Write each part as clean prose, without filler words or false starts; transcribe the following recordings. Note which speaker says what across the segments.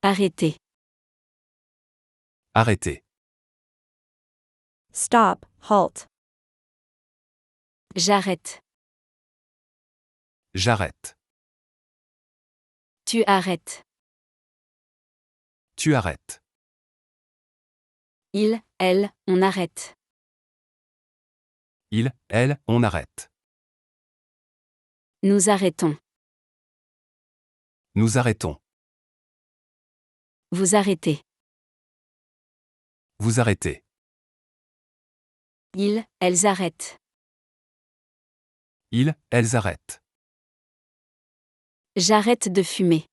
Speaker 1: Arrêter.
Speaker 2: Arrêter.
Speaker 3: Stop, halt.
Speaker 1: J'arrête.
Speaker 2: J'arrête.
Speaker 1: Tu arrêtes.
Speaker 2: Tu arrêtes.
Speaker 1: Il, elle, on arrête.
Speaker 2: Il, elle, on arrête.
Speaker 1: Nous arrêtons.
Speaker 2: Nous arrêtons.
Speaker 1: Vous arrêtez.
Speaker 2: Vous arrêtez.
Speaker 1: Ils, elles arrêtent.
Speaker 2: Ils, elles arrêtent.
Speaker 1: J'arrête de fumer.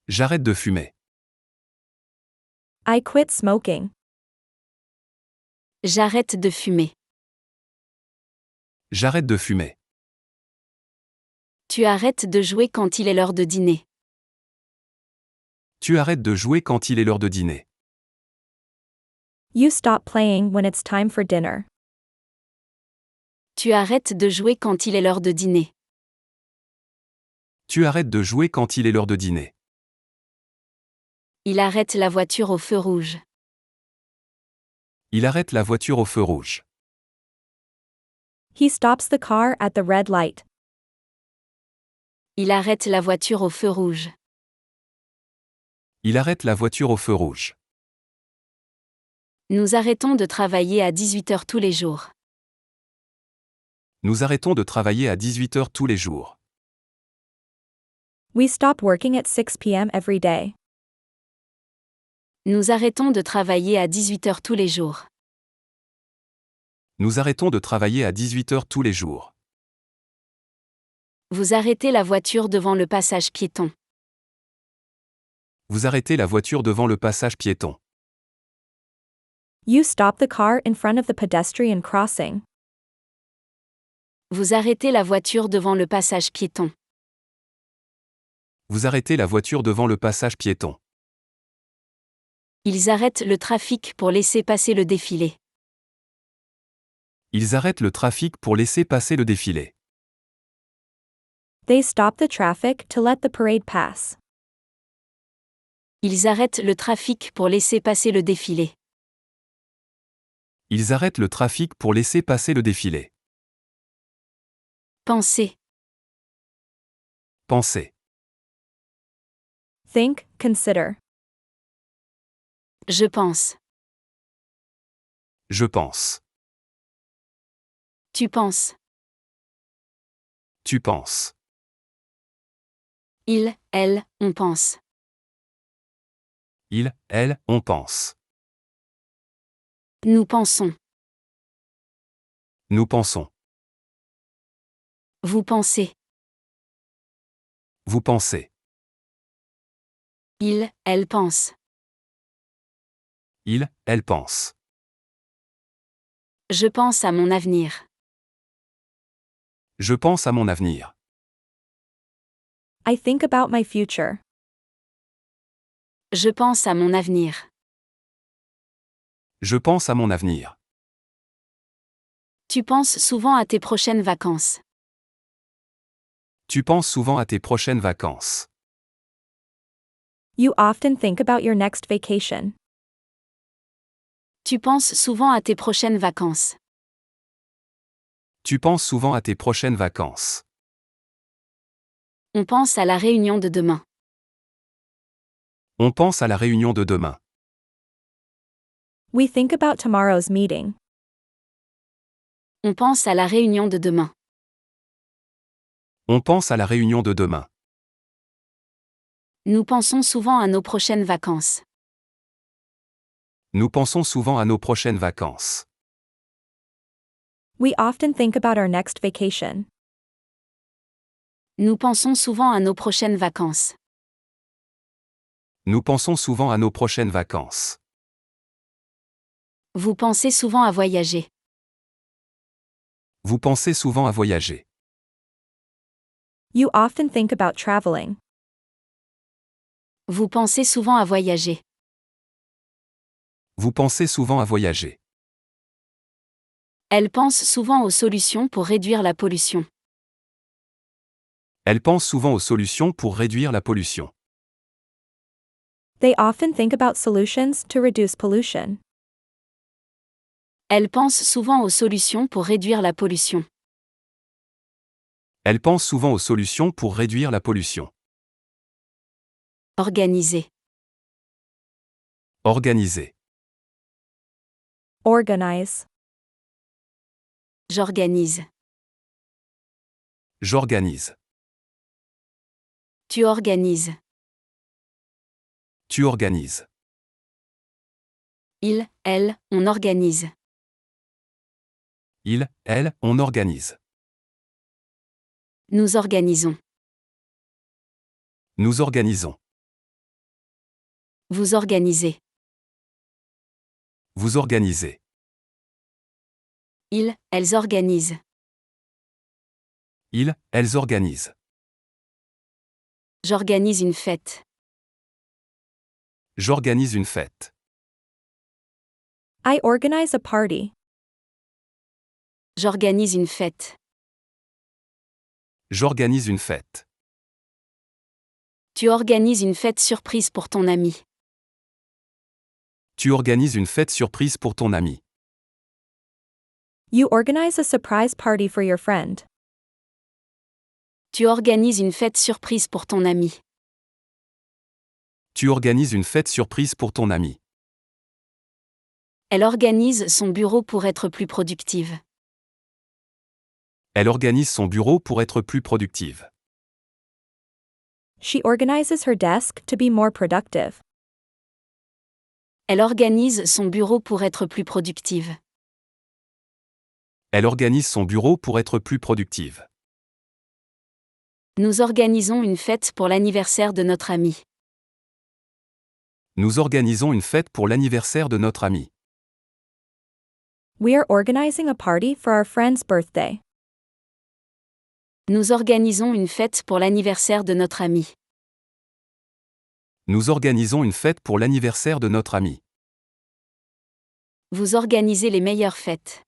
Speaker 2: J'arrête de fumer.
Speaker 3: I quit smoking.
Speaker 1: J'arrête de fumer.
Speaker 2: J'arrête de fumer.
Speaker 1: Tu arrêtes de jouer quand il est l'heure de dîner.
Speaker 2: Tu arrêtes de jouer quand il est l'heure de dîner.
Speaker 3: You stop playing when it's time for dinner.
Speaker 1: Tu arrêtes de jouer quand il est l'heure de dîner.
Speaker 2: Tu arrêtes de jouer quand il est l'heure de dîner.
Speaker 1: Il arrête la voiture au feu rouge.
Speaker 2: Il arrête la voiture au feu rouge.
Speaker 3: He stops the car at the red light.
Speaker 1: Il arrête la voiture au feu rouge.
Speaker 2: Il arrête la voiture au feu rouge.
Speaker 1: Nous arrêtons de travailler à 18h tous les jours.
Speaker 2: Nous arrêtons de travailler à 18h tous les jours.
Speaker 3: We stop working at 6 p.m. every day.
Speaker 1: Nous arrêtons de travailler à 18h tous les jours.
Speaker 2: Nous arrêtons de travailler à 18h tous les jours.
Speaker 1: Vous arrêtez la voiture devant le passage piéton.
Speaker 2: Vous arrêtez la voiture devant le passage piéton.
Speaker 3: You stop the car in front of the pedestrian crossing.
Speaker 1: Vous arrêtez la voiture devant le passage piéton.
Speaker 2: Vous arrêtez la voiture devant le passage piéton.
Speaker 1: Ils arrêtent le trafic pour laisser passer le défilé.
Speaker 2: Ils arrêtent le trafic pour laisser passer le défilé.
Speaker 3: They stop the traffic to let the parade pass.
Speaker 1: Ils arrêtent le trafic pour laisser passer le défilé.
Speaker 2: Ils arrêtent le trafic pour laisser passer le défilé.
Speaker 1: Pensez.
Speaker 2: Pensez.
Speaker 3: Think, consider.
Speaker 1: Je pense.
Speaker 2: Je pense.
Speaker 1: Tu penses.
Speaker 2: Tu penses.
Speaker 1: Il, elle, on pense.
Speaker 2: Il, elle, on pense.
Speaker 1: Nous pensons.
Speaker 2: Nous pensons.
Speaker 1: Vous pensez.
Speaker 2: Vous pensez.
Speaker 1: Il, elle pense.
Speaker 2: Il, elle pense.
Speaker 1: Je pense à mon avenir.
Speaker 2: Je pense à mon avenir.
Speaker 3: I think about my future.
Speaker 1: Je pense à mon avenir.
Speaker 2: Je pense à mon avenir.
Speaker 1: Tu penses souvent à tes prochaines vacances.
Speaker 2: Tu penses souvent à tes prochaines vacances.
Speaker 3: You often think about your next vacation.
Speaker 1: Tu penses souvent à tes prochaines vacances.
Speaker 2: Tu penses souvent à tes prochaines vacances.
Speaker 1: On pense à la réunion de demain.
Speaker 2: On pense à la réunion de demain.
Speaker 3: We think about tomorrow's meeting.
Speaker 1: On pense à la réunion de demain.
Speaker 2: On pense à la réunion de demain.
Speaker 1: Nous pensons souvent à nos prochaines vacances.
Speaker 2: Nous pensons souvent à nos prochaines vacances.
Speaker 3: We often think about our next vacation.
Speaker 1: Nous pensons souvent à nos prochaines vacances.
Speaker 2: Nous pensons souvent à nos prochaines vacances.
Speaker 1: Vous pensez souvent à voyager.
Speaker 2: Vous pensez souvent à voyager.
Speaker 3: You often think about traveling.
Speaker 1: Vous pensez souvent à voyager.
Speaker 2: Vous pensez souvent à voyager.
Speaker 1: Elle pense souvent aux solutions pour réduire la pollution.
Speaker 2: Elle pense souvent aux solutions pour réduire la pollution.
Speaker 3: They often think about solutions to reduce pollution.
Speaker 1: Elle pense souvent aux solutions pour réduire la pollution.
Speaker 2: Elle pense souvent aux solutions pour réduire la pollution.
Speaker 1: Organiser.
Speaker 2: Organiser.
Speaker 3: Organize.
Speaker 1: J'organise.
Speaker 2: J'organise.
Speaker 1: Tu organises.
Speaker 2: Tu organises.
Speaker 1: Il, elle, on organise.
Speaker 2: Il, elle, on organise.
Speaker 1: Nous organisons.
Speaker 2: Nous organisons.
Speaker 1: Vous organisez.
Speaker 2: Vous organisez.
Speaker 1: Ils, elles organisent.
Speaker 2: Ils, elles organisent.
Speaker 1: J'organise une fête.
Speaker 2: J'organise une fête.
Speaker 3: I organize a party.
Speaker 1: J'organise une fête.
Speaker 2: J'organise une fête.
Speaker 1: Tu organises une fête surprise pour ton ami.
Speaker 2: Tu organises une fête surprise pour ton ami.
Speaker 3: You organize a surprise party for your friend.
Speaker 1: Tu organises une fête surprise pour ton ami.
Speaker 2: Tu organises une fête surprise pour ton ami.
Speaker 1: Elle organise son bureau pour être plus productive.
Speaker 2: Elle organise son bureau pour être plus productive.
Speaker 3: She organizes her desk to be more productive.
Speaker 1: Elle organise son bureau pour être plus productive.
Speaker 2: Elle organise son bureau pour être plus productive.
Speaker 1: Nous organisons une fête pour l'anniversaire de notre ami.
Speaker 2: Nous organisons une fête pour l'anniversaire de notre ami.
Speaker 3: We are organizing a party for our friend's birthday.
Speaker 1: Nous organisons une fête pour l'anniversaire de notre ami.
Speaker 2: Nous organisons une fête pour l'anniversaire de notre ami.
Speaker 1: Vous organisez les meilleures fêtes.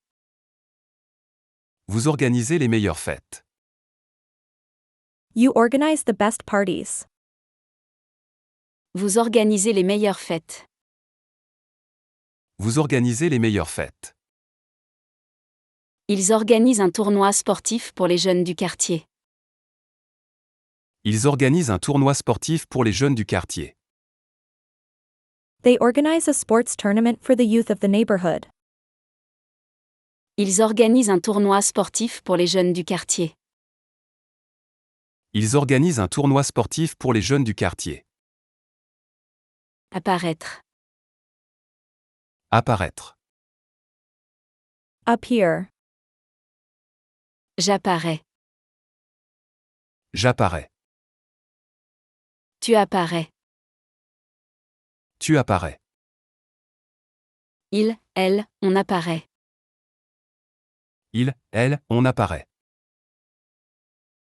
Speaker 2: Vous organisez les meilleures fêtes.
Speaker 3: You organize the best parties.
Speaker 1: Vous organisez les meilleures fêtes.
Speaker 2: Vous organisez les meilleures fêtes.
Speaker 1: Ils organisent un tournoi sportif pour les jeunes du quartier.
Speaker 2: Ils organisent un tournoi sportif pour les jeunes du quartier.
Speaker 3: They organize a sports tournament for the youth of the neighborhood.
Speaker 1: Ils organisent un tournoi sportif pour les jeunes du quartier.
Speaker 2: Ils organisent un tournoi sportif pour les jeunes du quartier.
Speaker 1: Apparaître.
Speaker 2: Apparaître.
Speaker 3: Appear.
Speaker 1: J'apparais.
Speaker 2: J'apparais.
Speaker 1: Tu apparais.
Speaker 2: Tu apparais.
Speaker 1: Il, elle, on apparaît.
Speaker 2: Il, elle, on apparaît.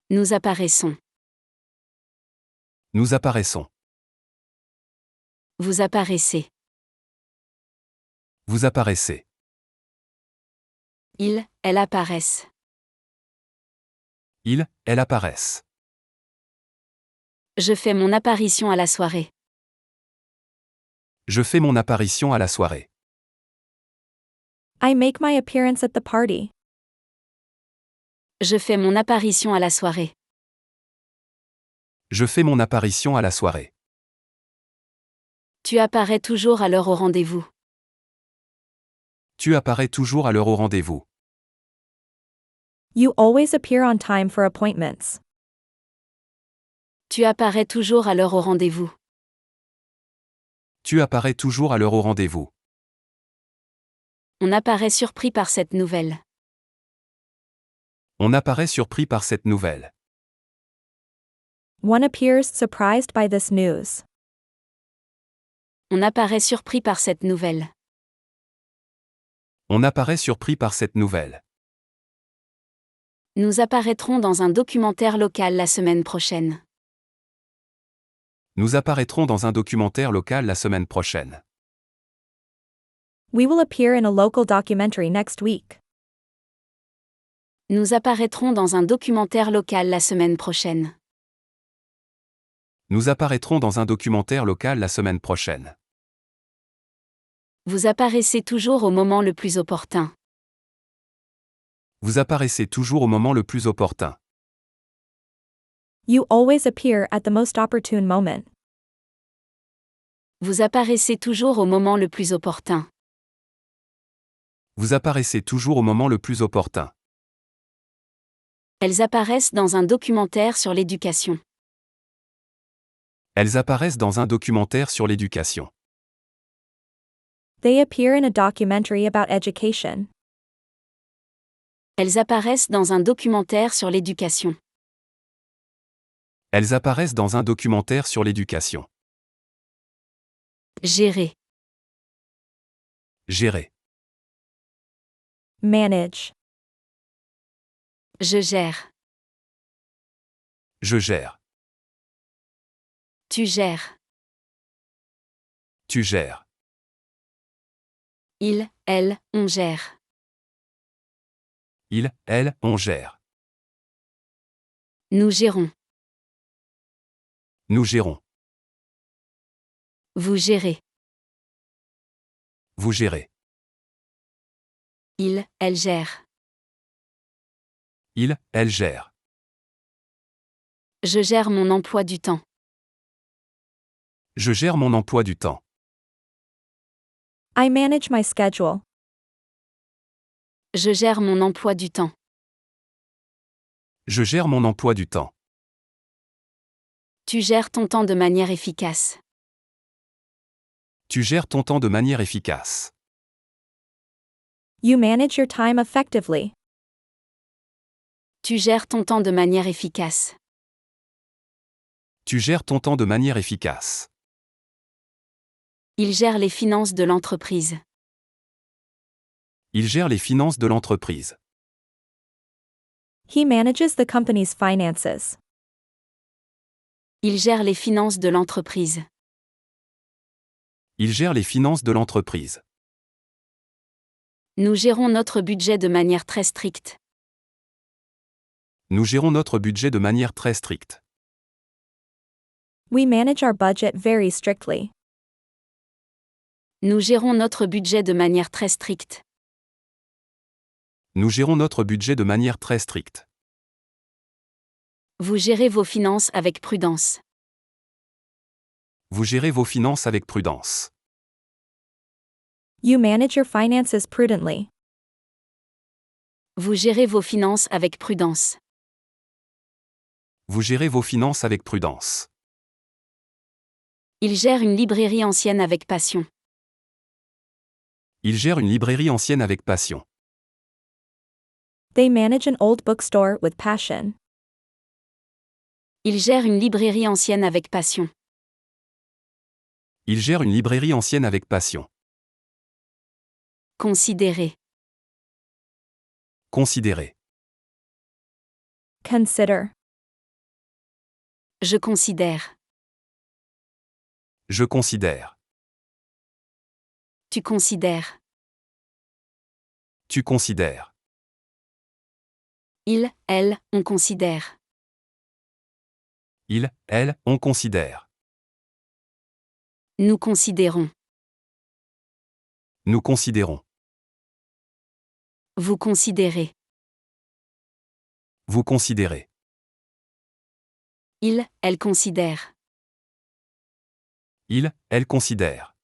Speaker 1: Nous apparaissons.
Speaker 2: Nous apparaissons.
Speaker 1: Vous apparaissez.
Speaker 2: Vous apparaissez.
Speaker 1: Ils, elles apparaissent.
Speaker 2: Ils, elles apparaissent.
Speaker 1: Je fais mon apparition à la soirée.
Speaker 2: Je fais mon apparition à la soirée.
Speaker 3: I make my appearance at the party.
Speaker 1: Je fais mon apparition à la soirée.
Speaker 2: Je fais mon apparition à la soirée.
Speaker 1: Tu apparais toujours à l'heure au rendez-vous.
Speaker 2: Tu apparais toujours à l'heure au rendez-vous.
Speaker 3: You always appear on time for appointments.
Speaker 1: Tu apparais toujours à l'heure au rendez-vous.
Speaker 2: Tu apparais toujours à l'heure au rendez-vous.
Speaker 1: On apparaît surpris par cette nouvelle.
Speaker 2: On apparaît surpris par cette nouvelle.
Speaker 3: One appears surprised by this news.
Speaker 1: On apparaît surpris par cette nouvelle.
Speaker 2: On apparaît surpris par cette nouvelle.
Speaker 1: Nous apparaîtrons dans un documentaire local la semaine prochaine.
Speaker 2: Nous apparaîtrons dans un documentaire local la semaine prochaine.
Speaker 3: We will appear in a local documentary next week.
Speaker 1: Nous apparaîtrons dans un documentaire local la semaine prochaine.
Speaker 2: Nous apparaîtrons dans un documentaire local la semaine prochaine.
Speaker 1: Vous apparaissez toujours au moment le plus opportun.
Speaker 2: Vous apparaissez toujours au moment le plus opportun.
Speaker 3: You always appear at the most opportune moment.
Speaker 1: Vous apparaissez toujours au moment le plus opportun.
Speaker 2: Vous apparaissez toujours au moment le plus opportun.
Speaker 1: Elles apparaissent dans un documentaire sur l'éducation.
Speaker 2: Elles apparaissent dans un documentaire sur l'éducation.
Speaker 3: They appear in a documentary about education.
Speaker 1: Elles apparaissent dans un documentaire sur l'éducation.
Speaker 2: Elles apparaissent dans un documentaire sur l'éducation.
Speaker 1: Gérer.
Speaker 2: Gérer.
Speaker 3: Manage.
Speaker 1: Je gère.
Speaker 2: Je gère.
Speaker 1: Tu gères.
Speaker 2: Tu gères.
Speaker 1: Il, elle, on gère.
Speaker 2: Il, elle, on gère.
Speaker 1: Nous gérons.
Speaker 2: Nous gérons.
Speaker 1: Vous gérez.
Speaker 2: Vous gérez.
Speaker 1: Il, elle gère.
Speaker 2: Il, elle gère.
Speaker 1: Je gère mon emploi du temps.
Speaker 2: Je gère mon emploi du temps.
Speaker 3: I manage my schedule.
Speaker 1: Je gère mon emploi du temps.
Speaker 2: Je gère mon emploi du temps.
Speaker 1: Tu gères ton temps de manière efficace.
Speaker 2: Tu gères ton temps de manière efficace.
Speaker 3: You manage your time effectively.
Speaker 1: Tu gères ton temps de manière efficace.
Speaker 2: Tu gères ton temps de manière efficace.
Speaker 1: Il gère les finances de l'entreprise.
Speaker 2: Il gère les finances de l'entreprise.
Speaker 3: He manages the company's finances.
Speaker 1: Il gère les finances de l'entreprise.
Speaker 2: Il gère les finances de l'entreprise.
Speaker 1: Nous gérons notre budget de manière très stricte.
Speaker 2: Nous gérons notre budget de manière très stricte.
Speaker 3: We manage our budget very strictly.
Speaker 1: Nous gérons notre budget de manière très stricte.
Speaker 2: Nous gérons notre budget de manière très stricte.
Speaker 1: Vous gérez vos finances avec prudence.
Speaker 2: Vous gérez vos finances avec prudence.
Speaker 3: You manage your finances prudently.
Speaker 1: Vous gérez vos finances avec prudence.
Speaker 2: Vous gérez vos finances avec prudence.
Speaker 1: Il gère une librairie ancienne avec passion.
Speaker 2: Il gère une librairie ancienne avec passion.
Speaker 3: They manage an old bookstore with passion.
Speaker 1: Il gère une librairie ancienne avec passion.
Speaker 2: Il gère une librairie ancienne avec passion.
Speaker 1: Considérer.
Speaker 2: Considérer.
Speaker 3: Consider.
Speaker 1: Je considère.
Speaker 2: Je considère.
Speaker 1: Tu considères.
Speaker 2: Tu considères.
Speaker 1: Il, elle, on considère.
Speaker 2: Il, elle, on considère.
Speaker 1: Nous considérons.
Speaker 2: Nous considérons.
Speaker 1: Vous considérez.
Speaker 2: Vous considérez.
Speaker 1: Il, elle considère.
Speaker 2: Il, elle considère.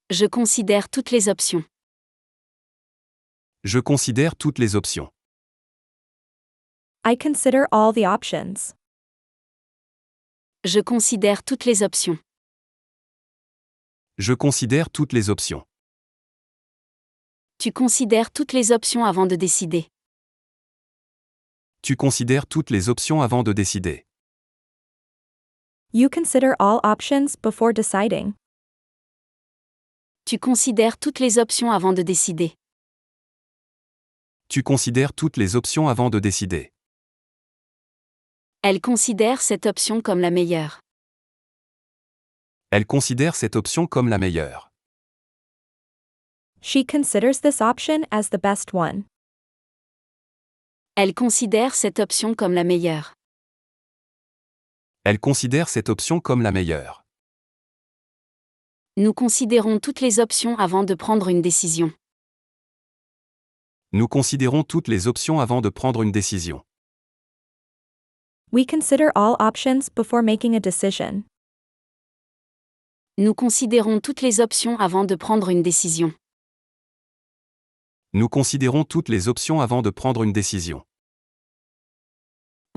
Speaker 1: Je considère toutes les options.
Speaker 2: Je considère toutes les options.
Speaker 3: I consider all the options.
Speaker 1: Je considère toutes les options.
Speaker 2: Je considère toutes les options.
Speaker 1: Tu considères toutes les options avant de décider.
Speaker 2: Tu considères toutes les options avant de décider.
Speaker 3: You consider all options before deciding.
Speaker 1: Tu considères toutes les options avant de décider.
Speaker 2: Tu considères toutes les options avant de décider.
Speaker 1: Elle considère cette option comme la meilleure.
Speaker 2: Elle considère cette option comme la meilleure.
Speaker 3: She considers this option as the best one.
Speaker 1: Elle considère cette option comme la meilleure.
Speaker 2: Elle considère cette option comme la meilleure.
Speaker 1: Nous considérons toutes les options avant de prendre une décision.
Speaker 2: Nous considérons toutes les options avant de prendre une décision.
Speaker 3: We consider all options before making a decision.
Speaker 1: Nous considérons toutes les options avant de prendre une décision.
Speaker 2: Nous considérons toutes les options avant de prendre une décision.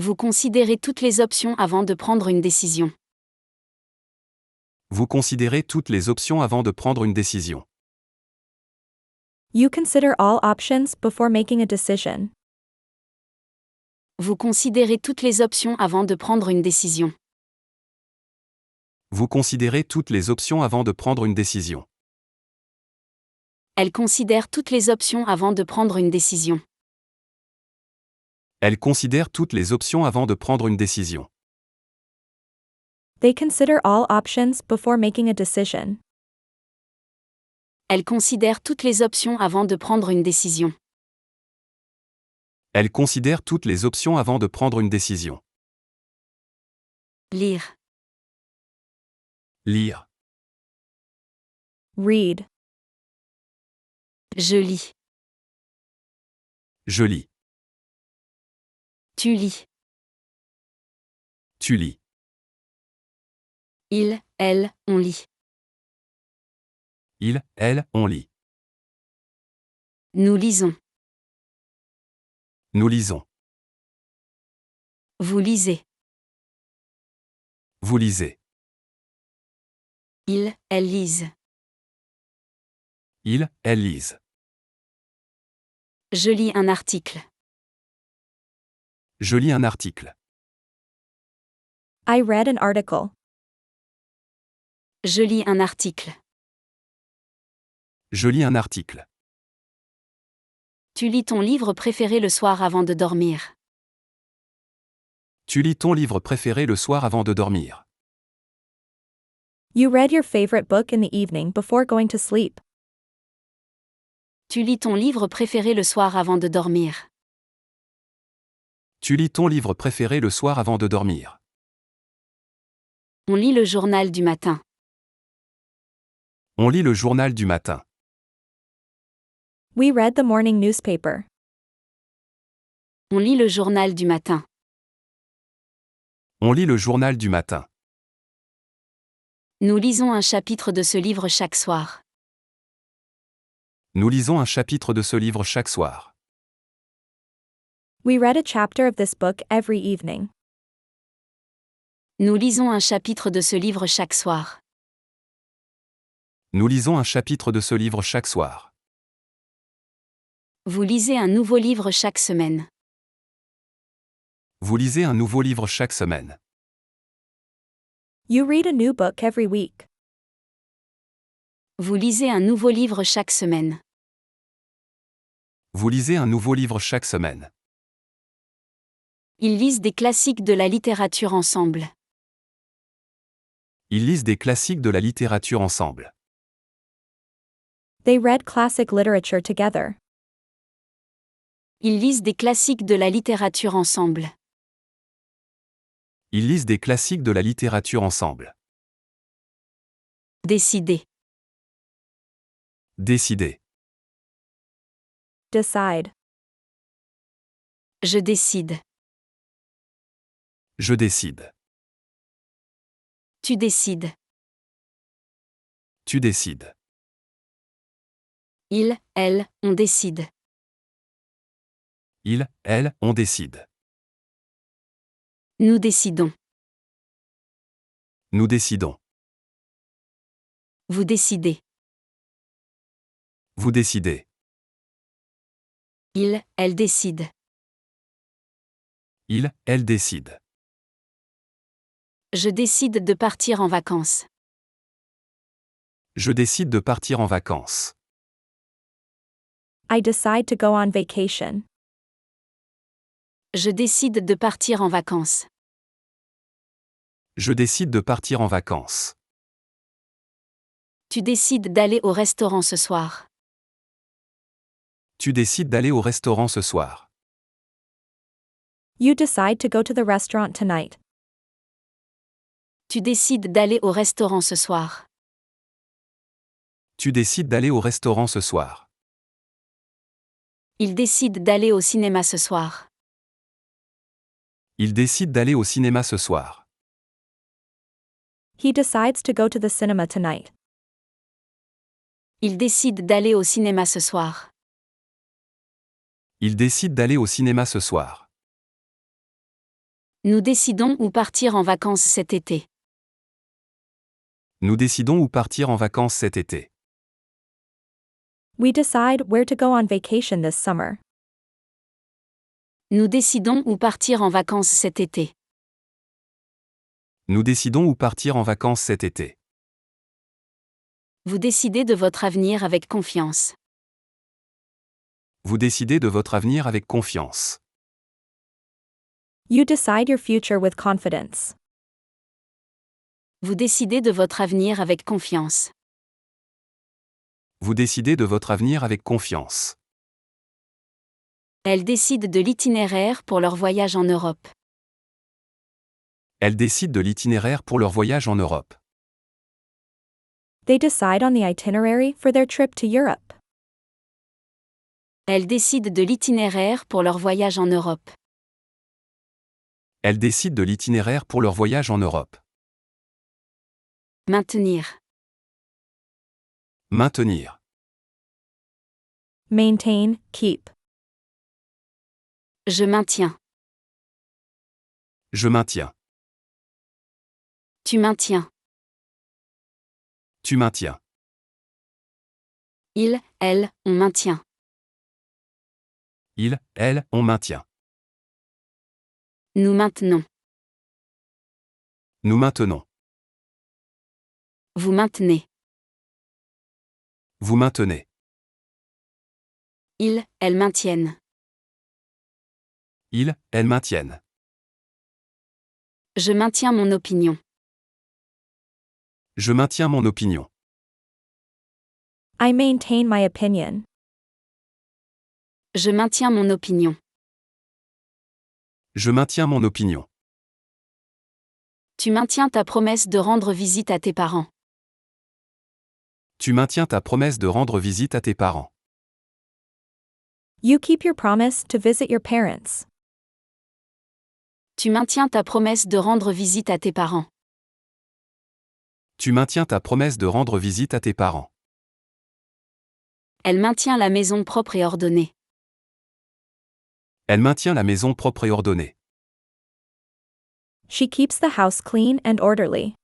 Speaker 1: Vous considérez toutes les options avant de prendre une décision.
Speaker 2: Vous considérez toutes les options avant de prendre une décision.
Speaker 3: You consider all options before making a decision.
Speaker 1: Vous considérez toutes les options avant de prendre une décision.
Speaker 2: Vous considérez toutes les options avant de prendre une décision.
Speaker 1: Elle considère toutes les options avant de prendre une décision.
Speaker 2: Elle considère toutes les options avant de prendre une décision.
Speaker 3: They consider all options before making a decision.
Speaker 1: Elle considère toutes les options avant de prendre une décision.
Speaker 2: Elle considère toutes les options avant de prendre une décision.
Speaker 1: Lire.
Speaker 2: Lire.
Speaker 3: Read.
Speaker 1: Je lis.
Speaker 2: Je lis.
Speaker 1: Tu lis.
Speaker 2: Tu lis.
Speaker 1: Il, elle, on lit.
Speaker 2: Il, elle, on lit.
Speaker 1: Nous lisons.
Speaker 2: Nous lisons.
Speaker 1: Vous lisez.
Speaker 2: Vous lisez.
Speaker 1: Il, elle lisent.
Speaker 2: Il, elle lisent.
Speaker 1: Je lis un article.
Speaker 2: Je lis un article.
Speaker 3: I read an article.
Speaker 1: Je lis un article.
Speaker 2: Je lis un article.
Speaker 1: Tu lis ton livre préféré le soir avant de dormir.
Speaker 2: Tu lis ton livre préféré le soir avant de dormir.
Speaker 3: You read your favorite book in the evening before going to sleep.
Speaker 1: Tu lis ton livre préféré le soir avant de dormir.
Speaker 2: Tu lis ton livre préféré le soir avant de dormir.
Speaker 1: On lit le journal du matin.
Speaker 2: On lit le journal du matin.
Speaker 3: We read the morning newspaper.
Speaker 1: On lit le journal du matin.
Speaker 2: On lit le journal du matin.
Speaker 1: Nous lisons un chapitre de ce livre chaque soir.
Speaker 2: Nous lisons un chapitre de ce livre chaque soir.
Speaker 3: We read a chapter of this book every evening.
Speaker 1: Nous lisons un chapitre de ce livre chaque soir.
Speaker 2: Nous lisons un chapitre de ce livre chaque soir.
Speaker 1: Vous lisez un nouveau livre chaque semaine.
Speaker 2: Vous lisez un nouveau livre chaque semaine.
Speaker 3: You read a new book every week.
Speaker 1: Vous lisez un nouveau livre chaque semaine.
Speaker 2: Vous lisez un nouveau livre chaque semaine.
Speaker 1: Ils lisent des classiques de la littérature ensemble.
Speaker 2: Ils lisent des classiques de la littérature ensemble.
Speaker 3: They read classic literature together.
Speaker 1: Ils lisent des classiques de la littérature ensemble.
Speaker 2: Ils lisent des classiques de la littérature ensemble.
Speaker 1: Décider.
Speaker 2: Décider.
Speaker 3: Decide.
Speaker 1: Je décide.
Speaker 2: Je décide.
Speaker 1: Tu décides.
Speaker 2: Tu décides.
Speaker 1: Il, elle, on décide.
Speaker 2: Il, elle, on décide.
Speaker 1: Nous décidons.
Speaker 2: Nous décidons.
Speaker 1: Vous décidez.
Speaker 2: Vous décidez.
Speaker 1: Il, elle décide.
Speaker 2: Il, elle décide.
Speaker 1: Je décide de partir en vacances.
Speaker 2: Je décide de partir en vacances.
Speaker 3: I decide to go on vacation.
Speaker 1: Je décide de partir en vacances.
Speaker 2: Je décide de partir en vacances.
Speaker 1: Tu décides d'aller au restaurant ce soir.
Speaker 2: Tu décides d'aller au restaurant ce soir.
Speaker 3: You decide to go to the restaurant tonight.
Speaker 1: Tu décides d'aller au restaurant ce soir.
Speaker 2: Tu décides d'aller au restaurant ce soir.
Speaker 1: Il décide d'aller au cinéma ce soir.
Speaker 2: Il décide d'aller au cinéma ce soir.
Speaker 3: He decides to go to the cinema tonight.
Speaker 1: Il décide d'aller au cinéma ce soir.
Speaker 2: Il décide d'aller au cinéma ce soir.
Speaker 1: Nous décidons où partir en vacances cet été.
Speaker 2: Nous décidons où partir en vacances cet été.
Speaker 3: We decide where to go on vacation this summer.
Speaker 1: Nous décidons où partir en vacances cet été.
Speaker 2: Nous décidons où partir en vacances cet été.
Speaker 1: Vous décidez de votre avenir avec confiance.
Speaker 2: Vous décidez de votre avenir avec confiance.
Speaker 3: You decide your future with confidence.
Speaker 1: Vous décidez de votre avenir avec confiance.
Speaker 2: Vous décidez de votre avenir avec confiance.
Speaker 1: Elles décident de l'itinéraire pour leur voyage en Europe.
Speaker 2: Elles décident de l'itinéraire pour leur voyage en Europe.
Speaker 3: They decide on the itinerary for their trip to Europe.
Speaker 1: Elles décident de l'itinéraire pour leur voyage en Europe.
Speaker 2: Elles décident de l'itinéraire pour leur voyage en Europe.
Speaker 1: Maintenir.
Speaker 2: Maintenir.
Speaker 3: Maintain, keep.
Speaker 1: Je maintiens.
Speaker 2: Je maintiens.
Speaker 1: Tu maintiens.
Speaker 2: Tu maintiens.
Speaker 1: Il, elle, on maintient.
Speaker 2: Il, elle, on maintient.
Speaker 1: Nous maintenons.
Speaker 2: Nous maintenons.
Speaker 1: Vous maintenez.
Speaker 2: Vous maintenez.
Speaker 1: Ils, elles maintiennent.
Speaker 2: Ils, elles maintiennent.
Speaker 1: Je maintiens mon opinion.
Speaker 2: Je maintiens mon opinion.
Speaker 3: I maintain my opinion.
Speaker 1: Je maintiens mon opinion.
Speaker 2: Je maintiens mon opinion.
Speaker 1: Tu maintiens ta promesse de rendre visite à tes parents.
Speaker 2: Tu maintiens ta promesse de rendre visite à tes parents.
Speaker 3: You keep your promise to visit your parents.
Speaker 1: Tu maintiens ta promesse de rendre visite à tes parents.
Speaker 2: Tu maintiens ta promesse de rendre visite à tes parents.
Speaker 1: Elle maintient la maison propre et ordonnée.
Speaker 2: Elle maintient la maison propre et ordonnée.
Speaker 3: She keeps the house clean and orderly.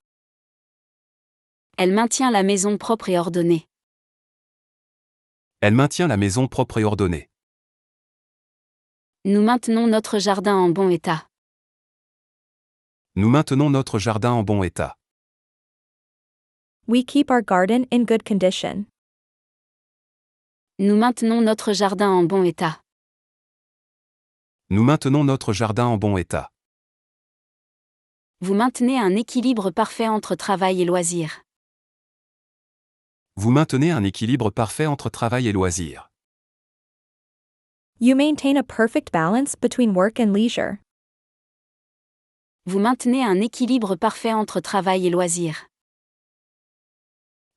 Speaker 1: Elle maintient la maison propre et ordonnée.
Speaker 2: Elle maintient la maison propre et ordonnée.
Speaker 1: Nous maintenons notre jardin en bon état.
Speaker 2: Nous maintenons notre jardin en bon état.
Speaker 3: We keep our garden in good condition.
Speaker 1: Nous maintenons notre jardin en bon état.
Speaker 2: Nous maintenons notre jardin en bon état.
Speaker 1: Vous maintenez un équilibre parfait entre travail et loisirs.
Speaker 2: Vous maintenez un équilibre parfait entre travail et loisirs.
Speaker 3: You maintain a perfect balance between work and leisure.
Speaker 1: Vous maintenez un équilibre parfait entre travail et loisirs.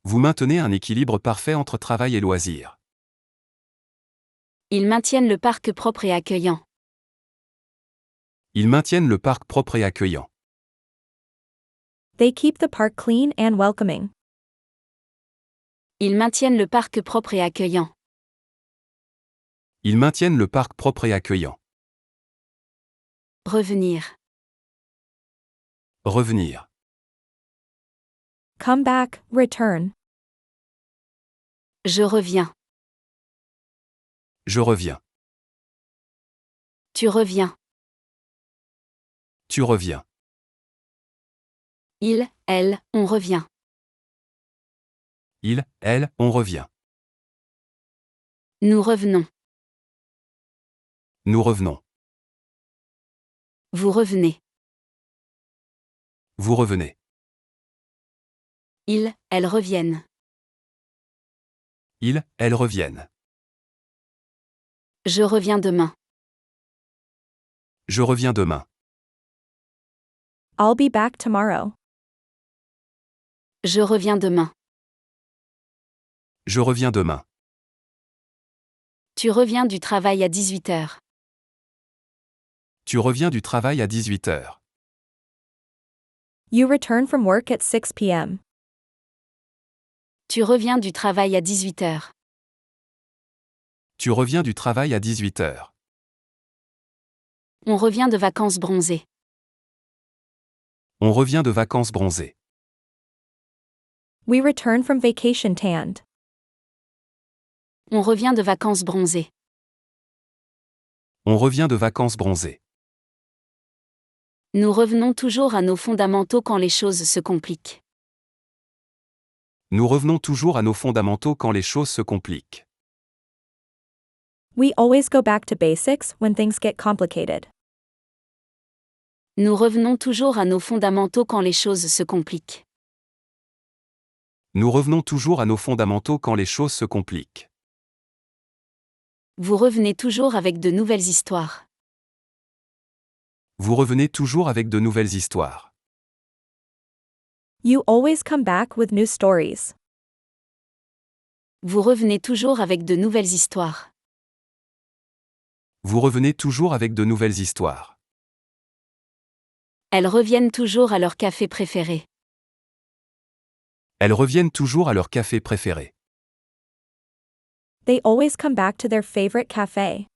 Speaker 2: Vous maintenez un équilibre parfait entre travail et loisirs.
Speaker 1: Ils maintiennent le parc propre et accueillant.
Speaker 2: Ils maintiennent le parc propre et accueillant.
Speaker 3: They keep the park clean and welcoming.
Speaker 1: Ils maintiennent le parc propre et accueillant.
Speaker 2: Ils maintiennent le parc propre et accueillant.
Speaker 1: Revenir.
Speaker 2: Revenir.
Speaker 3: Come back, return.
Speaker 1: Je reviens.
Speaker 2: Je reviens.
Speaker 1: Tu reviens.
Speaker 2: Tu reviens.
Speaker 1: Il, elle, on revient.
Speaker 2: Il, elle, on revient.
Speaker 1: Nous revenons.
Speaker 2: Nous revenons.
Speaker 1: Vous revenez.
Speaker 2: Vous revenez.
Speaker 1: Ils, elles reviennent.
Speaker 2: Ils, elles reviennent.
Speaker 1: Je reviens demain.
Speaker 2: Je reviens demain.
Speaker 3: I'll be back tomorrow.
Speaker 1: Je reviens demain.
Speaker 2: Je reviens demain.
Speaker 1: Tu reviens du travail à 18h.
Speaker 2: Tu reviens du travail à 18h.
Speaker 3: You return from work at 6 p.m.
Speaker 1: Tu reviens du travail à 18h.
Speaker 2: Tu reviens du travail à 18h.
Speaker 1: On revient de vacances bronzées.
Speaker 2: On revient de vacances bronzées.
Speaker 3: We return from vacation tanned.
Speaker 1: On revient de vacances bronzées.
Speaker 2: On revient de vacances bronzées.
Speaker 1: Nous revenons toujours à nos fondamentaux quand les choses se compliquent.
Speaker 2: Nous revenons toujours à nos fondamentaux quand les choses se compliquent.
Speaker 3: We always go back to basics when things get complicated.
Speaker 1: Nous revenons toujours à nos fondamentaux quand les choses se compliquent.
Speaker 2: Nous revenons toujours à nos fondamentaux quand les choses se compliquent.
Speaker 1: Vous revenez toujours avec de nouvelles histoires.
Speaker 2: Vous revenez toujours avec de nouvelles histoires.
Speaker 3: You always come back with new stories.
Speaker 1: Vous revenez toujours avec de nouvelles histoires.
Speaker 2: Vous revenez toujours avec de nouvelles histoires.
Speaker 1: Elles reviennent toujours à leur café préféré.
Speaker 2: Elles reviennent toujours à leur café préféré.
Speaker 3: They always come back to their favorite cafe.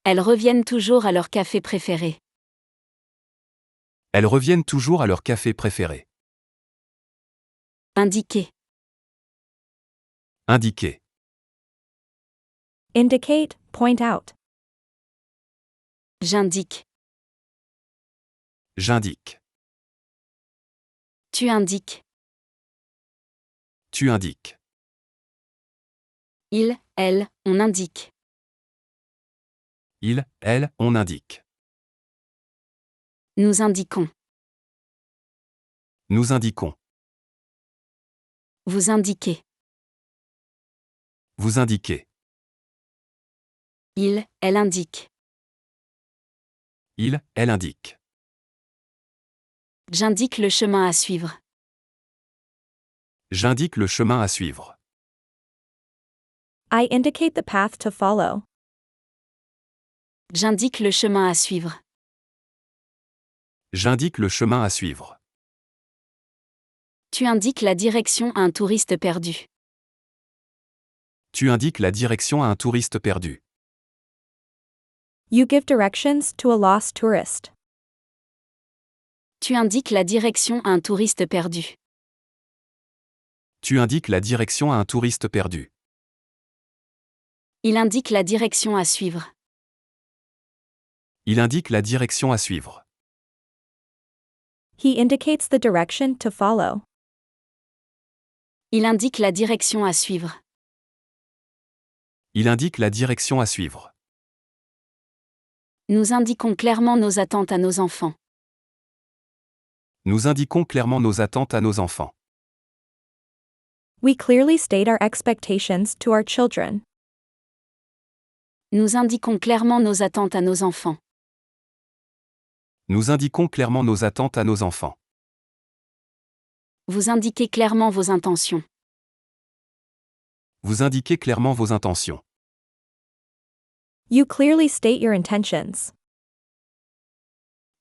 Speaker 1: Elles reviennent toujours à leur café préféré.
Speaker 2: Elles reviennent toujours à leur café préféré.
Speaker 1: Indiquer.
Speaker 2: Indiquer.
Speaker 3: Indicate, point out.
Speaker 1: J'indique.
Speaker 2: J'indique.
Speaker 1: Tu indiques.
Speaker 2: Tu indiques.
Speaker 1: Il, elle, on indique.
Speaker 2: Il, elle, on indique.
Speaker 1: Nous indiquons.
Speaker 2: Nous indiquons.
Speaker 1: Vous indiquez.
Speaker 2: Vous indiquez.
Speaker 1: Il, elle indique.
Speaker 2: Il, elle indique.
Speaker 1: J'indique le chemin à suivre.
Speaker 2: J'indique le chemin à suivre.
Speaker 3: I indicate the path to follow.
Speaker 1: J'indique le chemin à suivre.
Speaker 2: J'indique le chemin à suivre.
Speaker 1: Tu indiques la direction à un touriste perdu.
Speaker 2: Tu indiques la direction à un touriste perdu.
Speaker 3: You give directions to a lost tourist.
Speaker 1: Tu indiques la direction à un touriste perdu.
Speaker 2: Tu indiques la direction à un touriste perdu.
Speaker 1: Il indique la direction à suivre.
Speaker 2: Il indique la direction à suivre.
Speaker 3: He indicates the direction to follow.
Speaker 1: Il indique la direction à suivre.
Speaker 2: Il indique la direction à suivre.
Speaker 1: Nous indiquons clairement nos attentes à nos enfants.
Speaker 2: Nous indiquons clairement nos attentes à nos enfants.
Speaker 3: We clearly state our expectations to our children.
Speaker 1: Nous indiquons clairement nos attentes à nos enfants.
Speaker 2: Nous indiquons clairement nos attentes à nos enfants.
Speaker 1: Vous indiquez clairement vos intentions.
Speaker 2: Vous indiquez clairement vos intentions.
Speaker 3: You clearly state your intentions.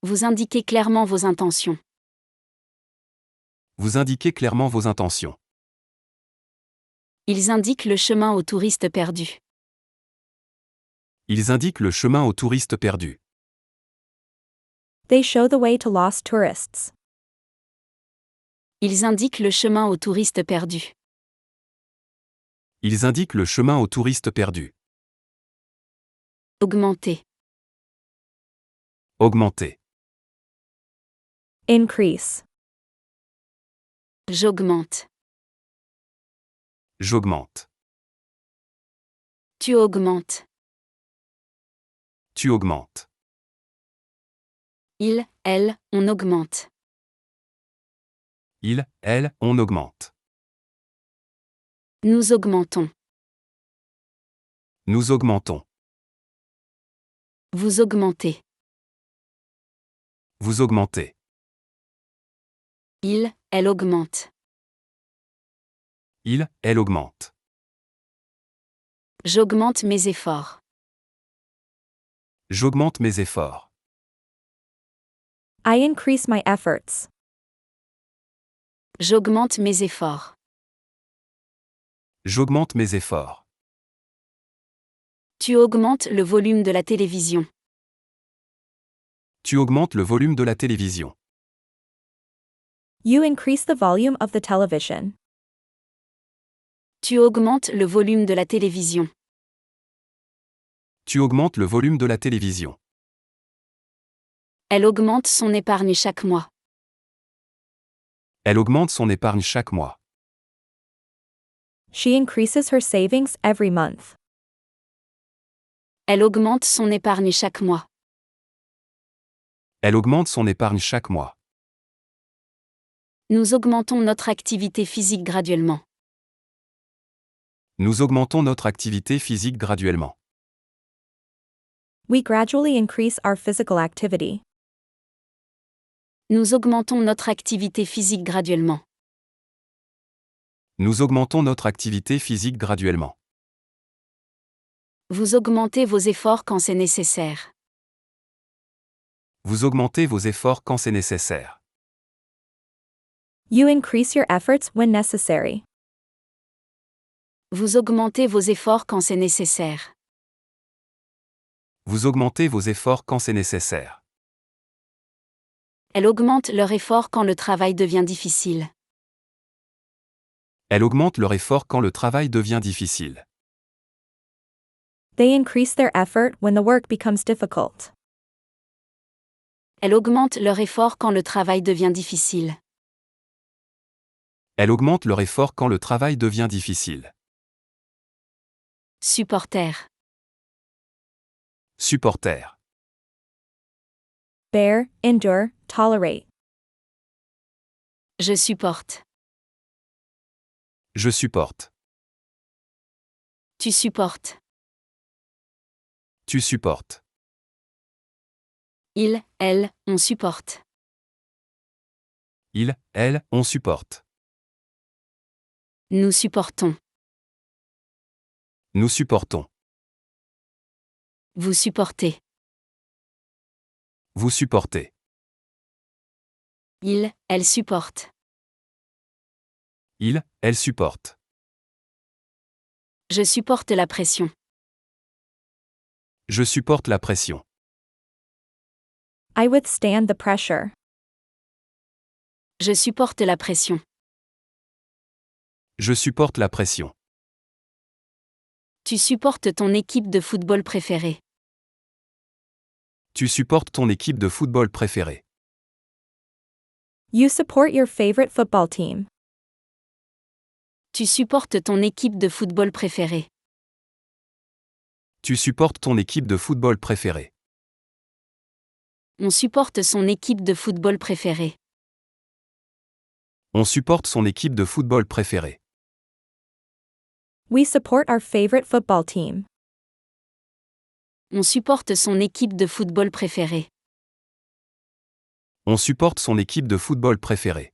Speaker 1: Vous indiquez clairement vos intentions.
Speaker 2: Vous indiquez clairement vos intentions.
Speaker 1: Ils indiquent le chemin aux touristes perdus.
Speaker 2: Ils indiquent le chemin aux touristes perdus.
Speaker 3: They show the way to lost tourists.
Speaker 1: Ils indiquent le chemin aux touristes perdus.
Speaker 2: Ils indiquent le chemin aux touristes perdus.
Speaker 1: Augmenter.
Speaker 2: Augmenter.
Speaker 3: Increase.
Speaker 1: J'augmente.
Speaker 2: J'augmente.
Speaker 1: Tu augmentes.
Speaker 2: Tu augmentes.
Speaker 1: Il, elle, on augmente.
Speaker 2: Il, elle, on augmente.
Speaker 1: Nous augmentons.
Speaker 2: Nous augmentons.
Speaker 1: Vous augmentez.
Speaker 2: Vous augmentez.
Speaker 1: Il, elle augmente.
Speaker 2: Elle augmente.
Speaker 1: J'augmente mes efforts.
Speaker 2: J'augmente mes efforts.
Speaker 3: I increase my efforts.
Speaker 1: J'augmente mes efforts.
Speaker 2: J'augmente mes efforts.
Speaker 1: Tu augmentes le volume de la télévision.
Speaker 2: Tu augmentes le volume de la télévision.
Speaker 3: You increase the volume of the television.
Speaker 1: Tu augmentes le volume de la télévision.
Speaker 2: Tu augmentes le volume de la télévision.
Speaker 1: Elle augmente son épargne chaque mois.
Speaker 2: Elle augmente son épargne chaque mois.
Speaker 3: She increases her savings every month.
Speaker 1: Elle augmente son épargne chaque mois.
Speaker 2: Elle augmente son épargne chaque mois.
Speaker 1: Nous augmentons notre activité physique graduellement.
Speaker 2: Nous augmentons notre activité physique graduellement.
Speaker 3: We gradually increase our physical activity.
Speaker 1: Nous augmentons notre activité physique graduellement.
Speaker 2: Nous augmentons notre activité physique graduellement.
Speaker 1: Vous augmentez vos efforts quand c'est nécessaire.
Speaker 2: Vous augmentez vos efforts quand c'est nécessaire.
Speaker 3: You increase your efforts when necessary.
Speaker 1: Vous augmentez vos efforts quand c'est nécessaire.
Speaker 2: Vous augmentez vos efforts quand c'est nécessaire.
Speaker 1: Elle augmente leur effort quand le travail devient difficile.
Speaker 2: Elle augmente leur effort quand le travail devient difficile.
Speaker 3: They increase their effort when the work becomes difficult.
Speaker 1: Elle augmente leur effort quand le travail devient difficile.
Speaker 2: Elle augmente leur effort quand le travail devient difficile.
Speaker 1: Supporter.
Speaker 2: Supporter.
Speaker 3: Bear, endure, tolerate.
Speaker 1: Je supporte.
Speaker 2: Je supporte.
Speaker 1: Tu supportes.
Speaker 2: Tu supportes.
Speaker 1: Il, elle, on supporte.
Speaker 2: Elle, on supporte.
Speaker 1: Nous supportons.
Speaker 2: Nous supportons.
Speaker 1: Vous supportez.
Speaker 2: Vous supportez.
Speaker 1: Il, elle supporte.
Speaker 2: Elle supporte.
Speaker 1: Je supporte la pression.
Speaker 2: Je supporte la pression.
Speaker 3: I withstand the pressure.
Speaker 1: Je supporte la pression.
Speaker 2: Je supporte la pression.
Speaker 1: Tu supportes ton équipe de football préférée.
Speaker 2: Tu supportes ton équipe de football préférée.
Speaker 3: You support your favorite football team.
Speaker 1: Tu supportes ton équipe de football préférée.
Speaker 2: Tu supportes ton équipe de football préférée.
Speaker 1: On supporte son équipe de football préférée.
Speaker 2: On supporte son équipe de football préférée.
Speaker 3: We support our favorite football team.
Speaker 1: On supporte son équipe de football préférée.
Speaker 2: On supporte son équipe de football préférée.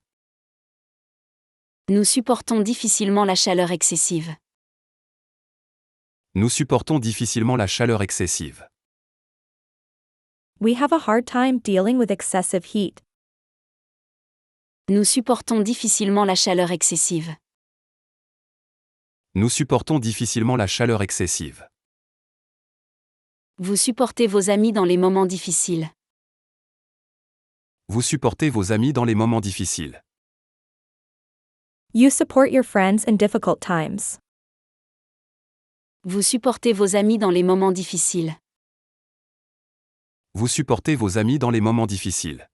Speaker 1: Nous supportons difficilement la chaleur excessive.
Speaker 2: Nous supportons difficilement la chaleur excessive.
Speaker 3: We have a hard time dealing with excessive heat.
Speaker 1: Nous supportons difficilement la chaleur excessive.
Speaker 2: Nous supportons difficilement la chaleur excessive.
Speaker 1: Vous supportez vos amis dans les moments difficiles.
Speaker 2: Vous supportez vos amis dans les moments difficiles.
Speaker 3: You support your friends in difficult times.
Speaker 1: Vous supportez vos amis dans les moments difficiles.
Speaker 2: Vous supportez vos amis dans les moments difficiles.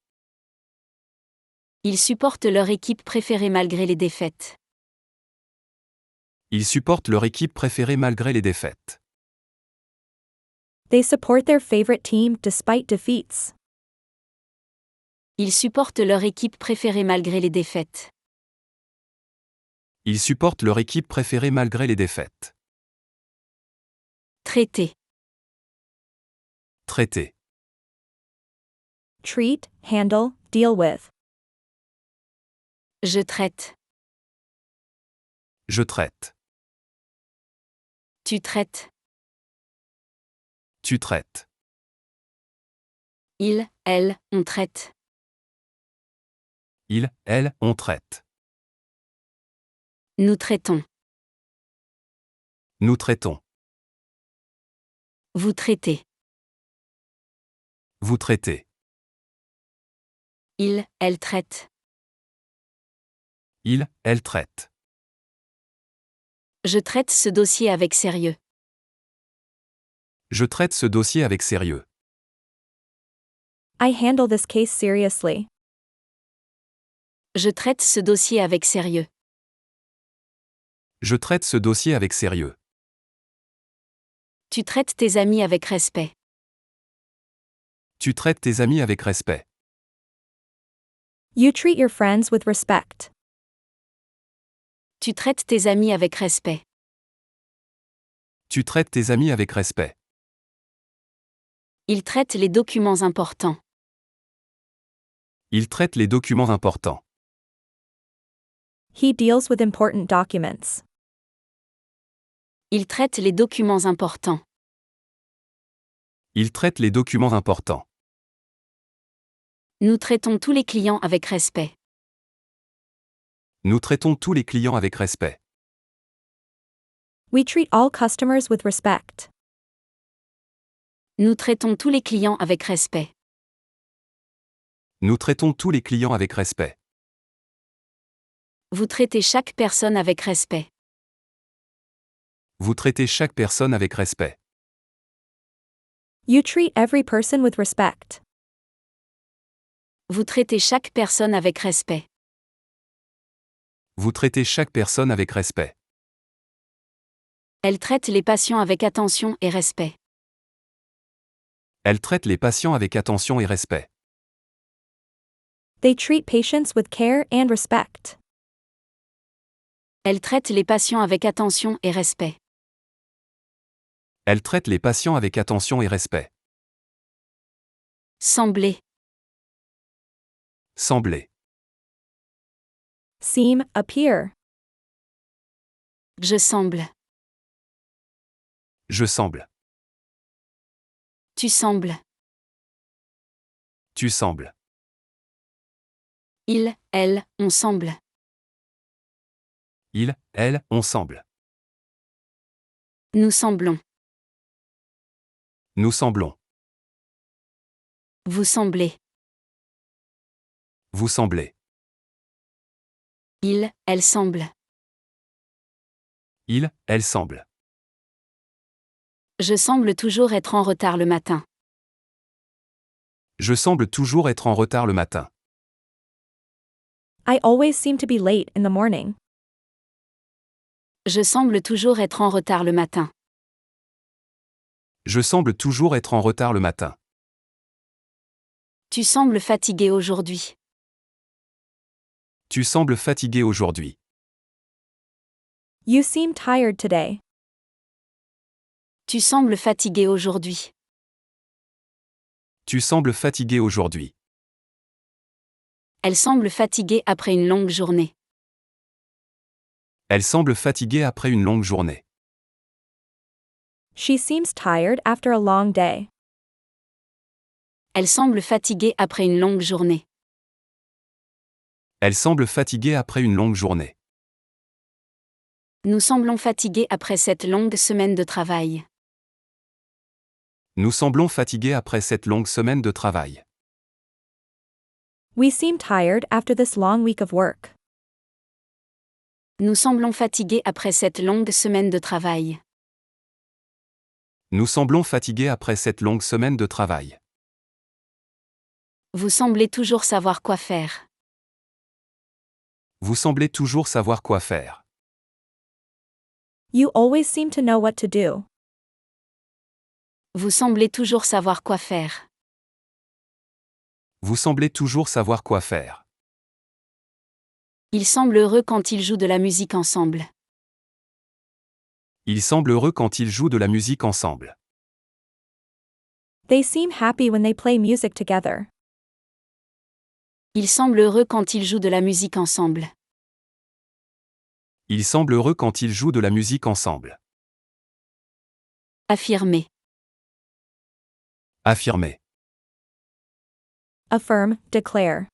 Speaker 1: Ils supportent leur équipe préférée malgré les défaites.
Speaker 2: Ils supportent leur équipe préférée malgré les défaites.
Speaker 3: They support their favorite team despite defeats.
Speaker 1: Ils supportent leur équipe préférée malgré les défaites.
Speaker 2: Ils supportent leur équipe préférée malgré les défaites.
Speaker 1: Traiter.
Speaker 2: Traiter.
Speaker 3: Treat, handle, deal with.
Speaker 1: Je traite.
Speaker 2: Je traite.
Speaker 1: Tu traites.
Speaker 2: Tu traites.
Speaker 1: Il, elle, on traite.
Speaker 2: Il, elle, on traite.
Speaker 1: Nous traitons.
Speaker 2: Nous traitons.
Speaker 1: Vous traitez.
Speaker 2: Vous traitez.
Speaker 1: Il, elle traite.
Speaker 2: Il, elle traite.
Speaker 1: Je traite ce dossier avec sérieux.
Speaker 2: Je traite ce dossier avec sérieux.
Speaker 3: I handle this case seriously.
Speaker 1: Je traite ce dossier avec sérieux.
Speaker 2: Je traite ce dossier avec sérieux.
Speaker 1: Tu traites tes amis avec respect.
Speaker 2: Tu traites tes amis avec respect.
Speaker 3: You treat your friends with respect.
Speaker 1: Tu traites tes amis avec respect.
Speaker 2: Tu traites tes amis avec respect.
Speaker 1: Il traite les documents importants.
Speaker 2: Il traite les documents importants.
Speaker 3: He deals with important documents.
Speaker 1: Il traite les documents importants.
Speaker 2: Il traite les documents importants.
Speaker 1: Nous traitons tous les clients avec respect.
Speaker 2: Nous traitons tous les clients avec respect.
Speaker 3: We treat all customers with respect.
Speaker 1: Nous traitons tous les clients avec respect.
Speaker 2: Nous traitons tous les clients avec respect.
Speaker 1: Vous traitez chaque personne avec respect.
Speaker 2: Vous traitez chaque personne avec respect.
Speaker 3: You treat every person with respect.
Speaker 1: Vous traitez chaque personne avec respect.
Speaker 2: Vous traitez chaque personne avec respect.
Speaker 1: Elle traite les patients avec attention et respect.
Speaker 2: Elle traite les patients avec attention et respect.
Speaker 3: They treat patients with care and respect.
Speaker 1: Elle traite les patients avec attention et respect.
Speaker 2: Elle traite les patients avec attention et respect.
Speaker 1: Sembler.
Speaker 2: Sembler.
Speaker 3: Seem, appear.
Speaker 1: Je semble.
Speaker 2: Je semble.
Speaker 1: Tu sembles.
Speaker 2: Tu sembles.
Speaker 1: Il, elle, on semble.
Speaker 2: Il, elle, on semble.
Speaker 1: Nous semblons.
Speaker 2: Nous semblons.
Speaker 1: Vous semblez.
Speaker 2: Vous semblez.
Speaker 1: Il, elle semble.
Speaker 2: Il, elle semble.
Speaker 1: Je semble toujours être en retard le matin.
Speaker 2: Je semble toujours être en retard le matin.
Speaker 3: I always seem to be late in the morning.
Speaker 1: Je semble toujours être en retard le matin.
Speaker 2: Je semble toujours être en retard le matin.
Speaker 1: Tu sembles fatigué aujourd'hui.
Speaker 2: Tu sembles fatigué aujourd'hui.
Speaker 3: You seem tired today.
Speaker 1: Tu sembles fatigué aujourd'hui.
Speaker 2: Tu sembles fatigué aujourd'hui.
Speaker 1: Elle semble fatiguée après une longue journée.
Speaker 2: Elle semble fatiguée après une longue journée.
Speaker 3: She seems tired after a long day.
Speaker 1: Elle semble fatiguée après une longue journée.
Speaker 2: Elle semble fatiguée après une longue journée.
Speaker 1: Nous semblons fatigués après cette longue semaine de travail.
Speaker 2: Nous semblons fatigués après cette longue semaine de travail.
Speaker 3: We seem tired after this long week of work.
Speaker 1: Nous semblons fatigués après cette longue semaine de travail.
Speaker 2: Nous semblons fatigués après cette longue semaine de travail.
Speaker 1: Vous semblez toujours savoir quoi faire.
Speaker 2: Vous semblez toujours savoir quoi faire.
Speaker 3: You always seem to know what to do.
Speaker 1: Vous semblez toujours savoir quoi faire.
Speaker 2: Vous semblez toujours savoir quoi faire.
Speaker 1: Ils semblent heureux quand ils jouent de la musique ensemble.
Speaker 2: Ils semblent heureux quand ils jouent de la musique ensemble.
Speaker 3: They seem happy when they play music together.
Speaker 1: Il semble heureux quand ils jouent de la musique ensemble.
Speaker 2: Il semble heureux quand ils jouent de la musique ensemble.
Speaker 1: Affirmer.
Speaker 2: Affirmer.
Speaker 3: Affirm, declare.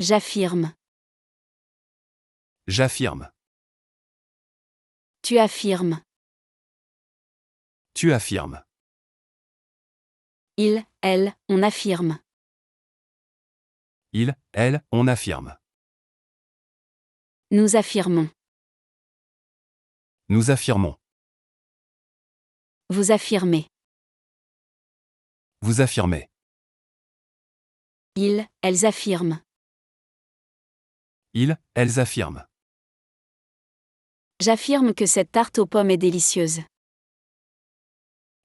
Speaker 1: J'affirme.
Speaker 2: J'affirme.
Speaker 1: Tu affirmes.
Speaker 2: Tu affirmes.
Speaker 1: Il, elle, on affirme.
Speaker 2: Il, elle, on affirme.
Speaker 1: Nous affirmons.
Speaker 2: Nous affirmons.
Speaker 1: Vous affirmez.
Speaker 2: Vous affirmez.
Speaker 1: Ils, elles affirment.
Speaker 2: Ils, elles affirment.
Speaker 1: J'affirme que cette tarte aux pommes est délicieuse.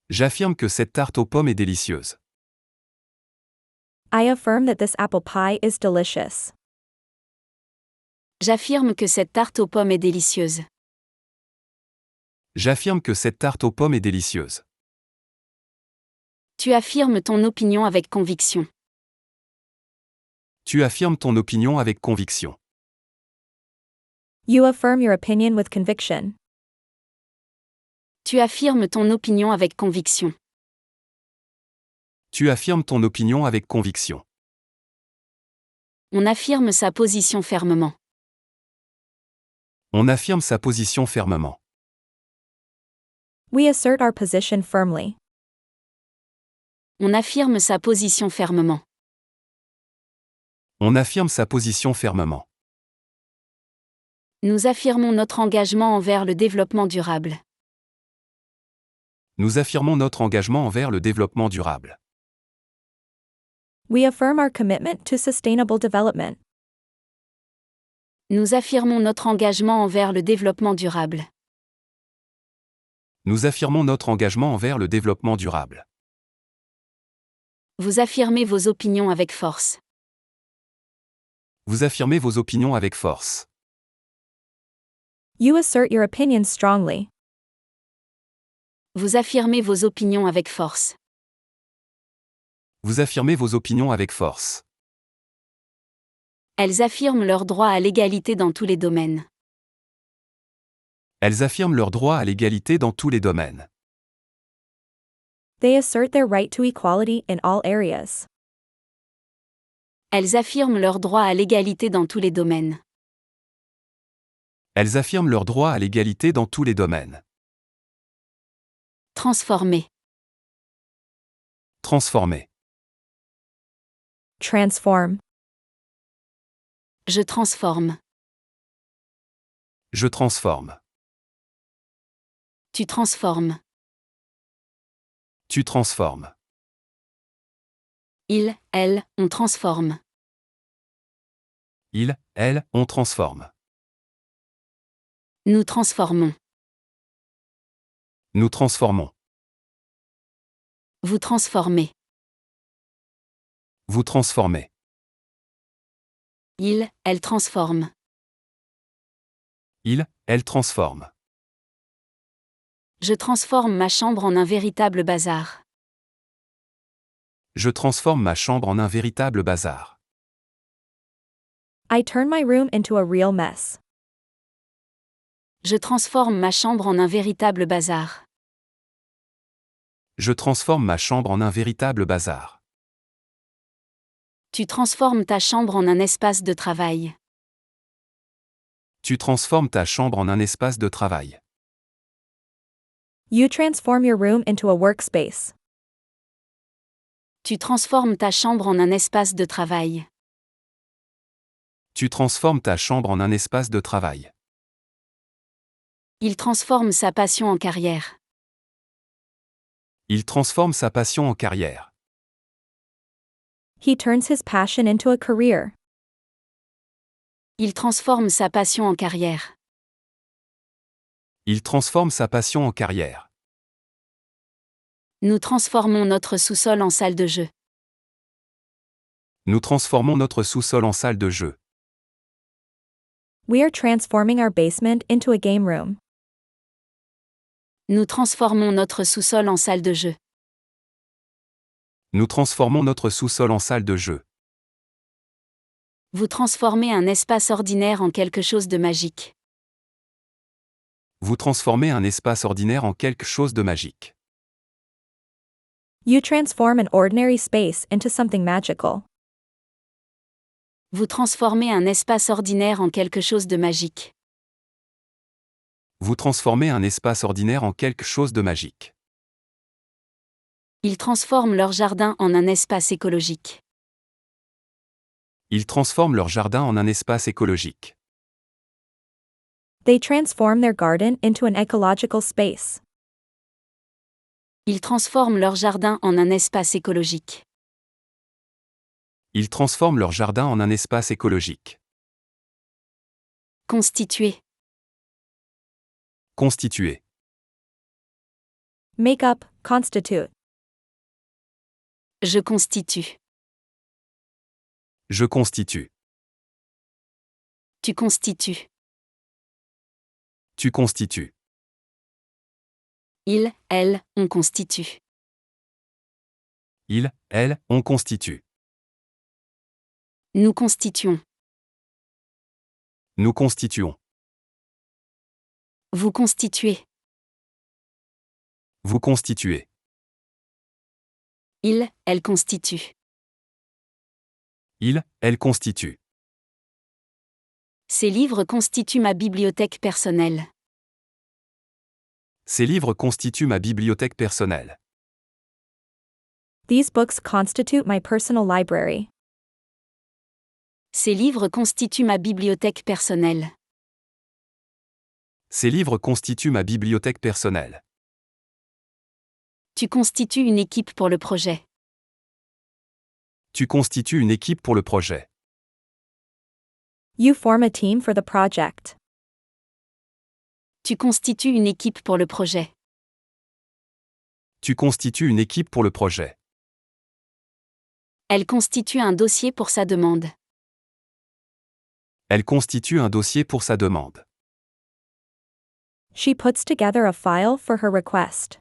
Speaker 2: J'affirme que cette tarte aux pommes est délicieuse.
Speaker 3: I affirm that this apple pie is delicious.
Speaker 1: J'affirme que cette tarte aux pommes est délicieuse.
Speaker 2: J'affirme que cette tarte aux pommes est délicieuse.
Speaker 1: Tu affirmes ton opinion avec conviction.
Speaker 2: Tu affirmes ton opinion avec conviction.
Speaker 3: You affirm your opinion with conviction.
Speaker 1: Tu affirmes ton opinion avec conviction.
Speaker 2: Tu affirmes ton opinion avec conviction.
Speaker 1: On affirme sa position fermement.
Speaker 2: On affirme sa position fermement.
Speaker 3: We assert our position firmly.
Speaker 1: On affirme sa position fermement.
Speaker 2: On affirme sa position fermement.
Speaker 1: Nous affirmons notre engagement envers le développement durable.
Speaker 2: Nous affirmons notre engagement envers le développement durable.
Speaker 3: We affirm our commitment to sustainable development.
Speaker 1: Nous affirmons notre engagement envers le développement durable.
Speaker 2: Nous affirmons notre engagement envers le développement durable.
Speaker 1: Vous affirmez vos opinions avec force.
Speaker 2: Vous affirmez vos opinions avec force.
Speaker 3: You assert your opinions strongly.
Speaker 1: Vous affirmez vos opinions avec force.
Speaker 2: Vous affirmez vos opinions avec force.
Speaker 1: Elles affirment leur droit à l'égalité dans tous les domaines.
Speaker 2: Elles affirment leur droit à l'égalité dans tous les domaines.
Speaker 3: They assert their right to equality in all areas.
Speaker 1: Elles affirment leur droit à l'égalité dans tous les domaines.
Speaker 2: Elles affirment leur droit à l'égalité dans tous les domaines.
Speaker 1: Transformer.
Speaker 2: Transformer.
Speaker 3: Transform.
Speaker 1: Je transforme.
Speaker 2: Je transforme.
Speaker 1: Tu transformes.
Speaker 2: Tu transformes.
Speaker 1: Il, elle, on transforme.
Speaker 2: Il, elle, on transforme.
Speaker 1: Nous transformons.
Speaker 2: Nous transformons.
Speaker 1: Vous transformez.
Speaker 2: Vous transformez.
Speaker 1: Il, elle transforme.
Speaker 2: Il, elle transforme.
Speaker 1: Je transforme ma chambre en un véritable bazar.
Speaker 2: Je transforme ma chambre en un véritable bazar.
Speaker 3: I turn my room into a real mess.
Speaker 1: Je transforme ma chambre en un véritable bazar.
Speaker 2: Je transforme ma chambre en un véritable bazar.
Speaker 1: Tu transformes ta chambre en un espace de travail.
Speaker 2: Tu transformes ta chambre en un espace de travail.
Speaker 3: You transform your room into a workspace.
Speaker 1: Tu transformes ta chambre en un espace de travail.
Speaker 2: Tu transformes ta chambre en un espace de travail.
Speaker 1: Il transforme sa passion en carrière.
Speaker 2: Il transforme sa passion en carrière.
Speaker 3: He turns his passion into a career.
Speaker 1: Il transforme sa passion en carrière.
Speaker 2: Il transforme sa passion en carrière.
Speaker 1: Nous transformons notre sous-sol en salle de jeu.
Speaker 2: Nous transformons notre sous-sol en salle de jeu.
Speaker 3: We are transforming our basement into a game room.
Speaker 1: Nous transformons notre sous-sol en salle de jeu.
Speaker 2: Nous transformons notre sous-sol en salle de jeu.
Speaker 1: Vous transformez un espace ordinaire en quelque chose de magique.
Speaker 2: Vous transformez un espace ordinaire en quelque chose de magique.
Speaker 3: You transform an ordinary space into something magical.
Speaker 1: Vous transformez un espace ordinaire en quelque chose de magique.
Speaker 2: Vous transformez un espace ordinaire en quelque chose de magique.
Speaker 1: Ils transforment leur jardin en un espace écologique.
Speaker 2: Ils transforment leur jardin en un espace écologique.
Speaker 3: They transform their garden into an ecological space.
Speaker 1: Ils transforment leur jardin en un espace écologique.
Speaker 2: Ils transforment leur jardin en un espace écologique.
Speaker 1: Constituer.
Speaker 2: Constituer.
Speaker 3: Make up, constitute.
Speaker 1: Je constitue.
Speaker 2: Je constitue.
Speaker 1: Tu constitues.
Speaker 2: Tu constitues.
Speaker 1: Il, elle, on constitue.
Speaker 2: Il, elle, on constitue.
Speaker 1: Nous constituons.
Speaker 2: Nous constituons.
Speaker 1: Vous constituez.
Speaker 2: Vous constituez.
Speaker 1: Il, elle constitue.
Speaker 2: Il, elle constitue.
Speaker 1: Ces livres constituent ma bibliothèque personnelle.
Speaker 2: Ces livres constituent ma bibliothèque personnelle.
Speaker 3: These books constitute my personal library.
Speaker 1: Ces livres constituent ma bibliothèque personnelle.
Speaker 2: Ces livres constituent ma bibliothèque personnelle.
Speaker 1: Tu constitues une équipe pour le projet.
Speaker 2: Tu constitues une équipe pour le projet.
Speaker 3: You form a team for the project.
Speaker 1: Tu constitues une équipe pour le projet.
Speaker 2: Tu constitues une équipe pour le projet.
Speaker 1: Elle constitue un dossier pour sa demande.
Speaker 2: Elle constitue un dossier pour sa demande.
Speaker 3: She puts together a file for her request.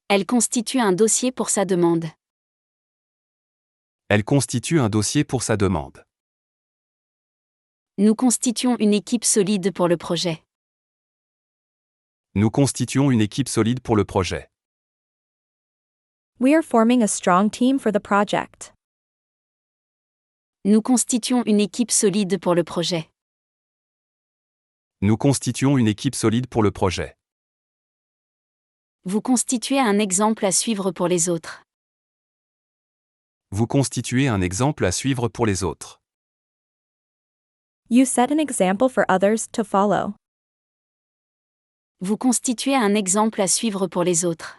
Speaker 1: Elle constitue un dossier pour sa demande.
Speaker 2: Elle constitue un dossier pour sa demande.
Speaker 1: Nous constituons une équipe solide pour le projet.
Speaker 2: Nous constituons une équipe solide pour le projet.
Speaker 3: We are forming a strong team for the project.
Speaker 1: Nous constituons une équipe solide pour le projet.
Speaker 2: Nous constituons une équipe solide pour le projet.
Speaker 1: Vous constituez un exemple à suivre pour les autres.
Speaker 2: Vous constituez un exemple à suivre pour les autres.
Speaker 3: You set an example for others to follow.
Speaker 1: Vous constituez un exemple à suivre pour les autres.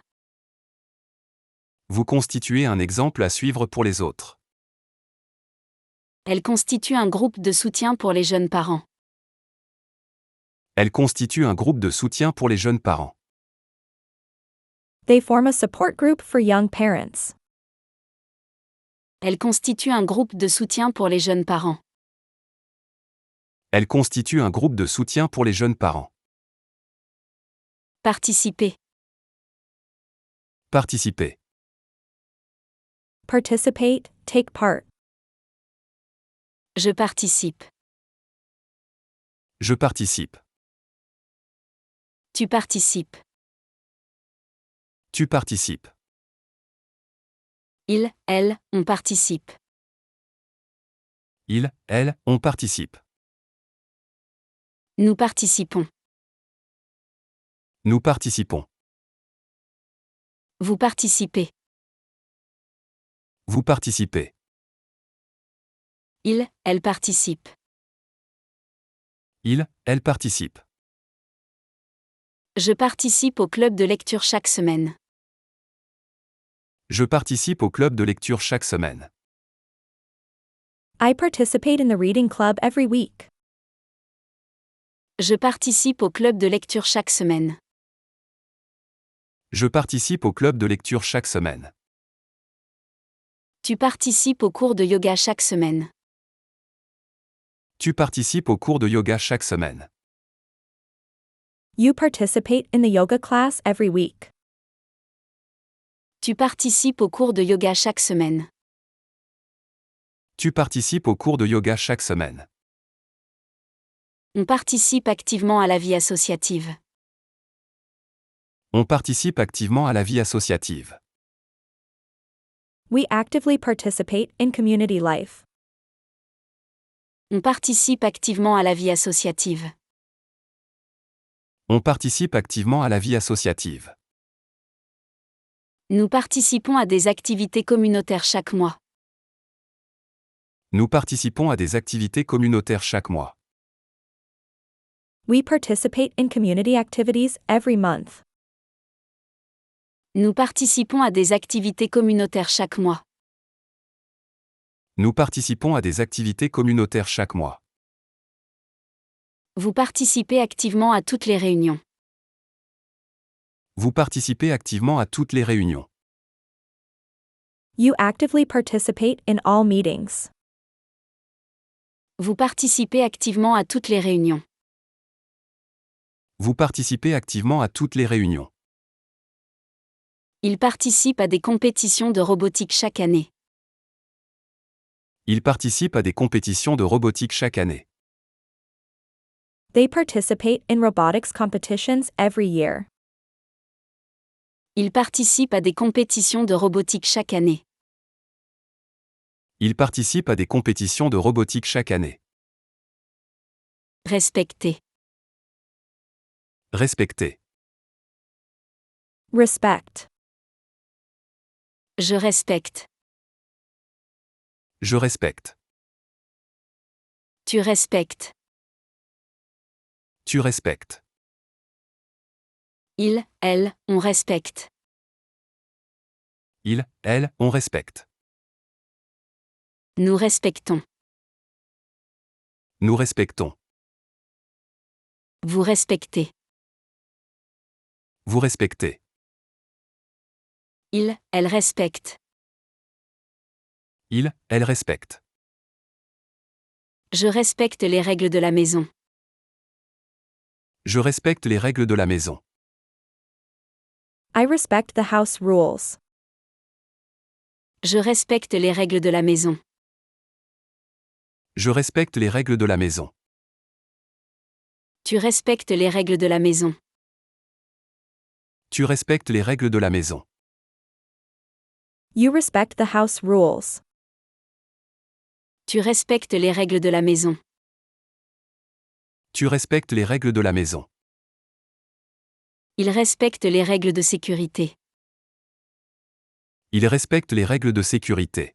Speaker 2: Vous constituez un exemple à suivre pour les autres.
Speaker 1: Elle constitue un groupe de soutien pour les jeunes parents.
Speaker 2: Elle constitue un groupe de soutien pour les jeunes parents.
Speaker 3: They form a support group for young parents.
Speaker 1: Elle constitue un groupe de soutien pour les jeunes parents.
Speaker 2: Elle constitue un groupe de soutien pour les jeunes parents.
Speaker 1: Participer.
Speaker 2: Participer.
Speaker 3: Participate, take part.
Speaker 1: Je participe.
Speaker 2: Je participe.
Speaker 1: Tu participes.
Speaker 2: Tu participes.
Speaker 1: Il, elle, on participe.
Speaker 2: Il, elle, on participe.
Speaker 1: Nous participons.
Speaker 2: Nous participons.
Speaker 1: Vous participez.
Speaker 2: Vous participez.
Speaker 1: Il, elle participe.
Speaker 2: Il, elle participe.
Speaker 1: Je participe au club de lecture chaque semaine.
Speaker 2: Je participe au club de lecture chaque semaine.
Speaker 3: I participate in the reading club every week.
Speaker 1: Je participe au club de lecture chaque semaine.
Speaker 2: Je participe au club de lecture chaque semaine.
Speaker 1: Tu participes au cours de yoga chaque semaine.
Speaker 2: Tu participes au cours de yoga chaque semaine.
Speaker 3: You participate in the yoga class every week.
Speaker 1: Tu participes au cours de yoga chaque semaine.
Speaker 2: Tu participes au cours de yoga chaque semaine.
Speaker 1: On participe activement à la vie associative.
Speaker 2: On participe activement à la vie associative.
Speaker 3: We actively participate in community life.
Speaker 1: On participe activement à la vie associative.
Speaker 2: On participe activement à la vie associative.
Speaker 1: Nous participons à des activités communautaires chaque mois.
Speaker 2: Nous participons à des activités communautaires chaque mois.
Speaker 3: We participate in community activities every month.
Speaker 1: Nous participons à des activités communautaires chaque mois.
Speaker 2: Nous participons à des activités communautaires chaque mois.
Speaker 1: Vous participez activement à toutes les réunions.
Speaker 2: Vous participez activement à toutes les réunions.
Speaker 3: You actively participate in all meetings.
Speaker 1: Vous participez activement à toutes les réunions.
Speaker 2: Vous participez activement à toutes les réunions.
Speaker 1: Il participe à des compétitions de robotique chaque année.
Speaker 2: Il participe à des compétitions de robotique chaque année.
Speaker 3: They participate in robotics competitions every year.
Speaker 1: Il participe à des compétitions de robotique chaque année.
Speaker 2: Il participe à des compétitions de robotique chaque année.
Speaker 1: Respecter.
Speaker 2: Respecter.
Speaker 3: Respect.
Speaker 1: Je respecte.
Speaker 2: Je respecte.
Speaker 1: Tu respectes.
Speaker 2: Tu respectes.
Speaker 1: Il, elle, on respecte.
Speaker 2: Il, elle, on respecte.
Speaker 1: Nous respectons.
Speaker 2: Nous respectons.
Speaker 1: Vous respectez.
Speaker 2: Vous respectez.
Speaker 1: Il, elle respecte.
Speaker 2: Il, elle respecte.
Speaker 1: Je respecte les règles de la maison.
Speaker 2: Je respecte les règles de la maison.
Speaker 3: I respect the house rules.
Speaker 1: Je respecte les règles de la maison.
Speaker 2: Je respecte les règles de la maison.
Speaker 1: Tu respectes les règles de la maison.
Speaker 2: Tu respectes les règles de la maison.
Speaker 3: You respect the house rules.
Speaker 1: Tu respectes les règles de la maison.
Speaker 2: Tu respectes les règles de la maison.
Speaker 1: Il respecte les règles de sécurité.
Speaker 2: Il respecte les règles de sécurité.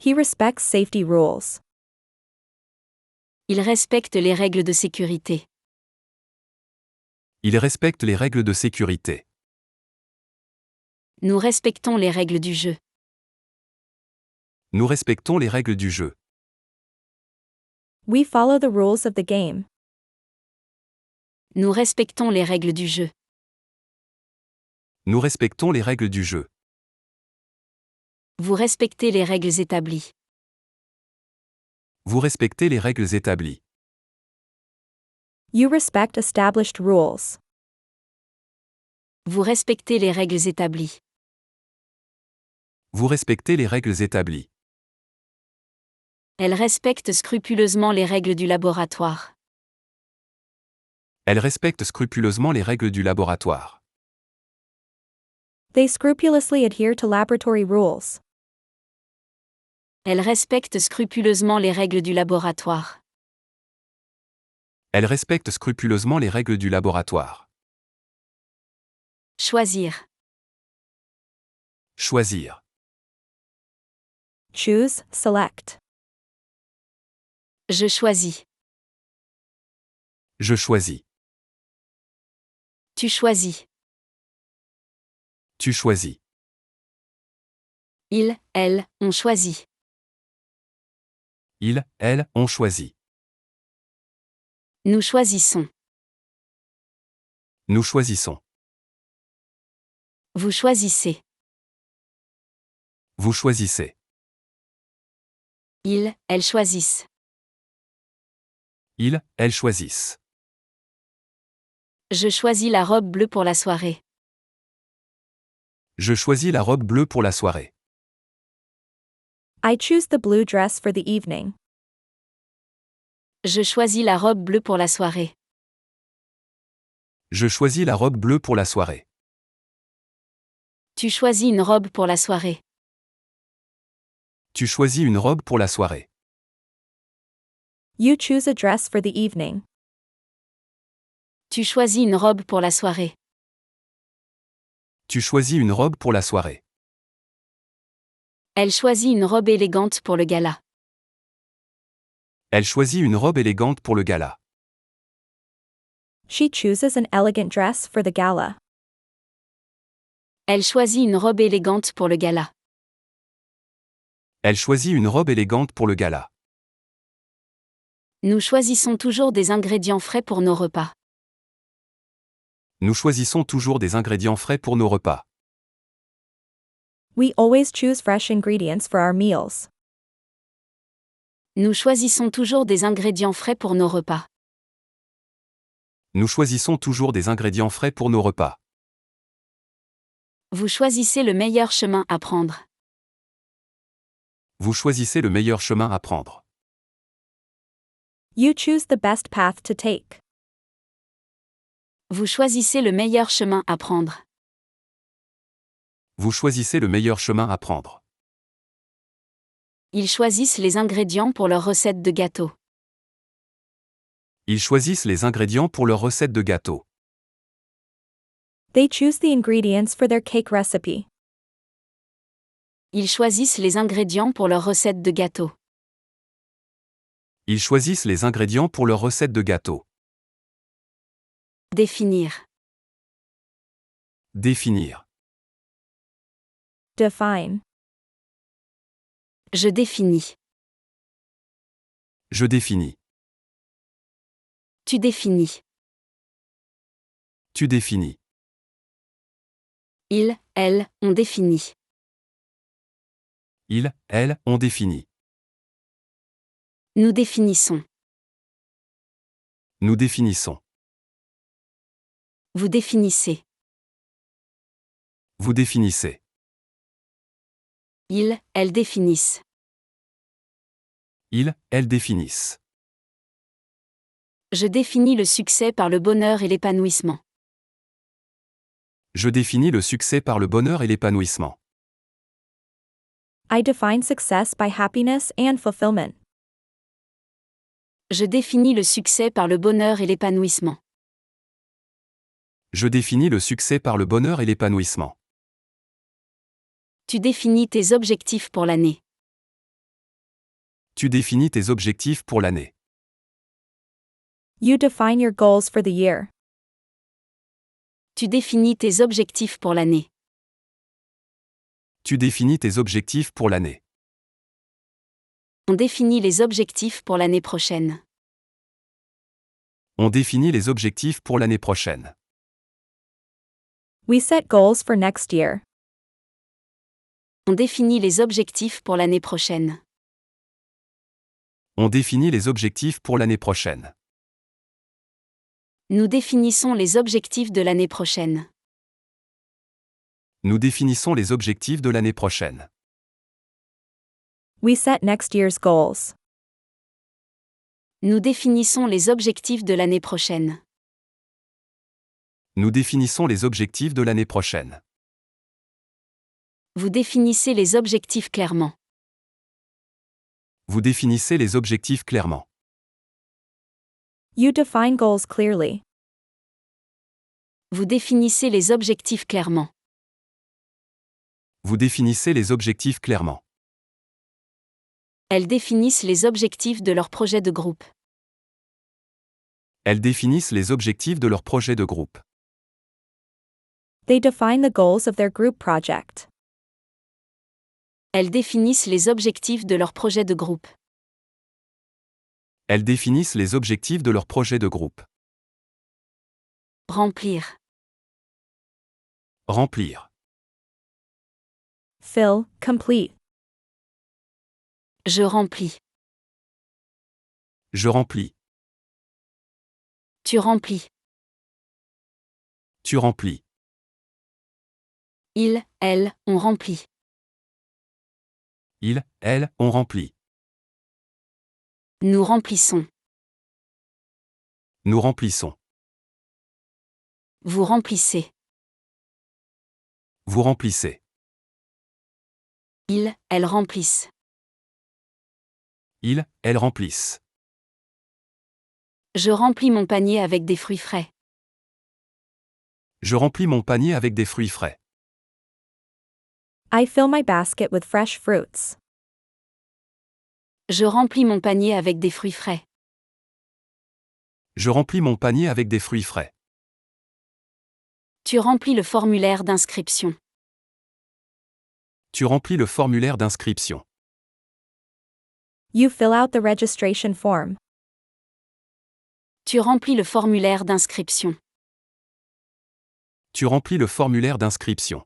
Speaker 3: He respects safety rules.
Speaker 1: Il respecte les règles de sécurité.
Speaker 2: Il respecte les règles de sécurité.
Speaker 1: Nous respectons les règles du jeu.
Speaker 2: Nous respectons les règles du jeu.
Speaker 3: We follow the rules of the game.
Speaker 1: Nous respectons les règles du jeu.
Speaker 2: Nous respectons les règles du jeu.
Speaker 1: Vous respectez les règles établies.
Speaker 2: Vous respectez les règles établies.
Speaker 3: You respect established rules.
Speaker 1: Vous respectez les règles établies.
Speaker 2: Vous respectez les règles établies.
Speaker 1: Elle respecte scrupuleusement les règles du laboratoire.
Speaker 2: Elle respecte scrupuleusement les règles du laboratoire.
Speaker 3: They scrupulously adhere to laboratory rules.
Speaker 1: Elle respecte scrupuleusement les règles du laboratoire.
Speaker 2: Elle respecte scrupuleusement les règles du laboratoire.
Speaker 1: Choisir.
Speaker 2: Choisir.
Speaker 3: Choose, select.
Speaker 1: Je choisis.
Speaker 2: Je choisis.
Speaker 1: Tu choisis.
Speaker 2: Tu choisis.
Speaker 1: Il, elle, on choisit.
Speaker 2: Il, elle, on choisit.
Speaker 1: Nous choisissons.
Speaker 2: Nous choisissons.
Speaker 1: Vous choisissez.
Speaker 2: Vous choisissez.
Speaker 1: Il, elles choisissent.
Speaker 2: Ils, elles choisissent.
Speaker 1: Je choisis la robe bleue pour la soirée.
Speaker 2: Je choisis la robe bleue pour la soirée.
Speaker 3: I choose the blue dress for the evening.
Speaker 1: Je choisis la robe bleue pour la soirée.
Speaker 2: Je choisis la robe bleue pour la soirée.
Speaker 1: Tu choisis une robe pour la soirée.
Speaker 2: Tu choisis une robe pour la soirée.
Speaker 3: You choose a dress for the evening.
Speaker 1: Tu choisis une robe pour la soirée.
Speaker 2: Tu choisis une robe pour la soirée.
Speaker 1: Elle choisit une robe élégante pour le gala.
Speaker 2: Elle choisit une robe élégante pour le gala.
Speaker 3: She chooses an elegant dress for the gala.
Speaker 1: Elle choisit une robe élégante pour le gala.
Speaker 2: Elle choisit une robe élégante pour le gala.
Speaker 1: Nous choisissons toujours des ingrédients frais pour nos repas.
Speaker 2: Nous choisissons toujours des ingrédients frais pour nos repas.
Speaker 3: We always choose fresh ingredients for our meals.
Speaker 1: Nous choisissons toujours des ingrédients frais pour nos repas.
Speaker 2: Nous choisissons toujours des ingrédients frais pour nos repas.
Speaker 1: Vous choisissez le meilleur chemin à prendre.
Speaker 2: Vous choisissez le meilleur chemin à prendre.
Speaker 3: You choose the best path to take.
Speaker 1: Vous choisissez le meilleur chemin à prendre.
Speaker 2: Vous choisissez le meilleur chemin à prendre.
Speaker 1: Ils choisissent les ingrédients pour leur recette de gâteau.
Speaker 2: Ils choisissent les ingrédients pour leur recette de gâteau.
Speaker 3: They choose the ingredients for their cake recipe.
Speaker 1: Ils choisissent les ingrédients pour leur recette de gâteau.
Speaker 2: Ils choisissent les ingrédients pour leur recette de gâteau.
Speaker 1: Définir.
Speaker 2: Définir.
Speaker 3: Define.
Speaker 1: Je définis.
Speaker 2: Je définis.
Speaker 1: Tu définis.
Speaker 2: Tu définis.
Speaker 1: Il, elle, on définit.
Speaker 2: Il, elle, on définit.
Speaker 1: Nous définissons.
Speaker 2: Nous définissons.
Speaker 1: Vous définissez.
Speaker 2: Vous définissez.
Speaker 1: Ils, elles définissent.
Speaker 2: Ils, elles définissent.
Speaker 1: Je définis le succès par le bonheur et l'épanouissement.
Speaker 2: Je définis le succès par le bonheur et l'épanouissement.
Speaker 3: I define success by happiness and fulfillment.
Speaker 1: Je définis le succès par le bonheur et l'épanouissement.
Speaker 2: Je définis le succès par le bonheur et l'épanouissement.
Speaker 1: Tu définis tes objectifs pour l'année.
Speaker 2: Tu définis tes objectifs pour l'année.
Speaker 3: You define your goals for the year.
Speaker 1: Tu définis tes objectifs pour l'année.
Speaker 2: Tu définis tes objectifs pour l'année.
Speaker 1: On définit les objectifs pour l'année prochaine.
Speaker 2: On définit les objectifs pour l'année prochaine.
Speaker 3: We set goals for next year.
Speaker 1: On définit les objectifs pour l'année prochaine.
Speaker 2: On définit les objectifs pour l'année prochaine.
Speaker 1: Nous définissons les objectifs de l'année prochaine.
Speaker 2: Nous définissons les objectifs de l'année prochaine.
Speaker 3: We set next year's goals.
Speaker 1: Nous définissons les objectifs de l'année prochaine.
Speaker 2: Nous définissons les objectifs de l'année prochaine.
Speaker 1: Vous définissez les objectifs clairement.
Speaker 2: Vous définissez les objectifs clairement.
Speaker 3: You define goals clearly.
Speaker 1: Vous définissez les objectifs clairement.
Speaker 2: Vous définissez les objectifs clairement.
Speaker 1: Elles définissent les objectifs de leur projet de groupe.
Speaker 2: Elles définissent les objectifs de leur projet de groupe.
Speaker 3: They define the goals of their group project.
Speaker 1: Elles définissent les objectifs de leur projet de groupe.
Speaker 2: Elles définissent les objectifs de leur projet de groupe.
Speaker 1: Remplir.
Speaker 2: Remplir.
Speaker 3: Fill, complete.
Speaker 1: Je remplis.
Speaker 2: Je remplis.
Speaker 1: Tu remplis.
Speaker 2: Tu remplis.
Speaker 1: Il, elle, on remplit.
Speaker 2: Il, elle, on remplit.
Speaker 1: Nous remplissons.
Speaker 2: Nous remplissons.
Speaker 1: Vous remplissez.
Speaker 2: Vous remplissez.
Speaker 1: Ils, elles remplissent.
Speaker 2: Il, elles remplissent.
Speaker 1: Je remplis mon panier avec des fruits frais.
Speaker 2: Je remplis mon panier avec des fruits frais.
Speaker 3: I fill my basket with fresh fruits.
Speaker 1: Je remplis mon panier avec des fruits frais.
Speaker 2: Je remplis mon panier avec des fruits frais.
Speaker 1: Tu remplis le formulaire d'inscription.
Speaker 2: Tu remplis le formulaire d'inscription.
Speaker 3: You fill out the registration form.
Speaker 1: Tu remplis le formulaire d'inscription.
Speaker 2: Tu remplis le formulaire d'inscription.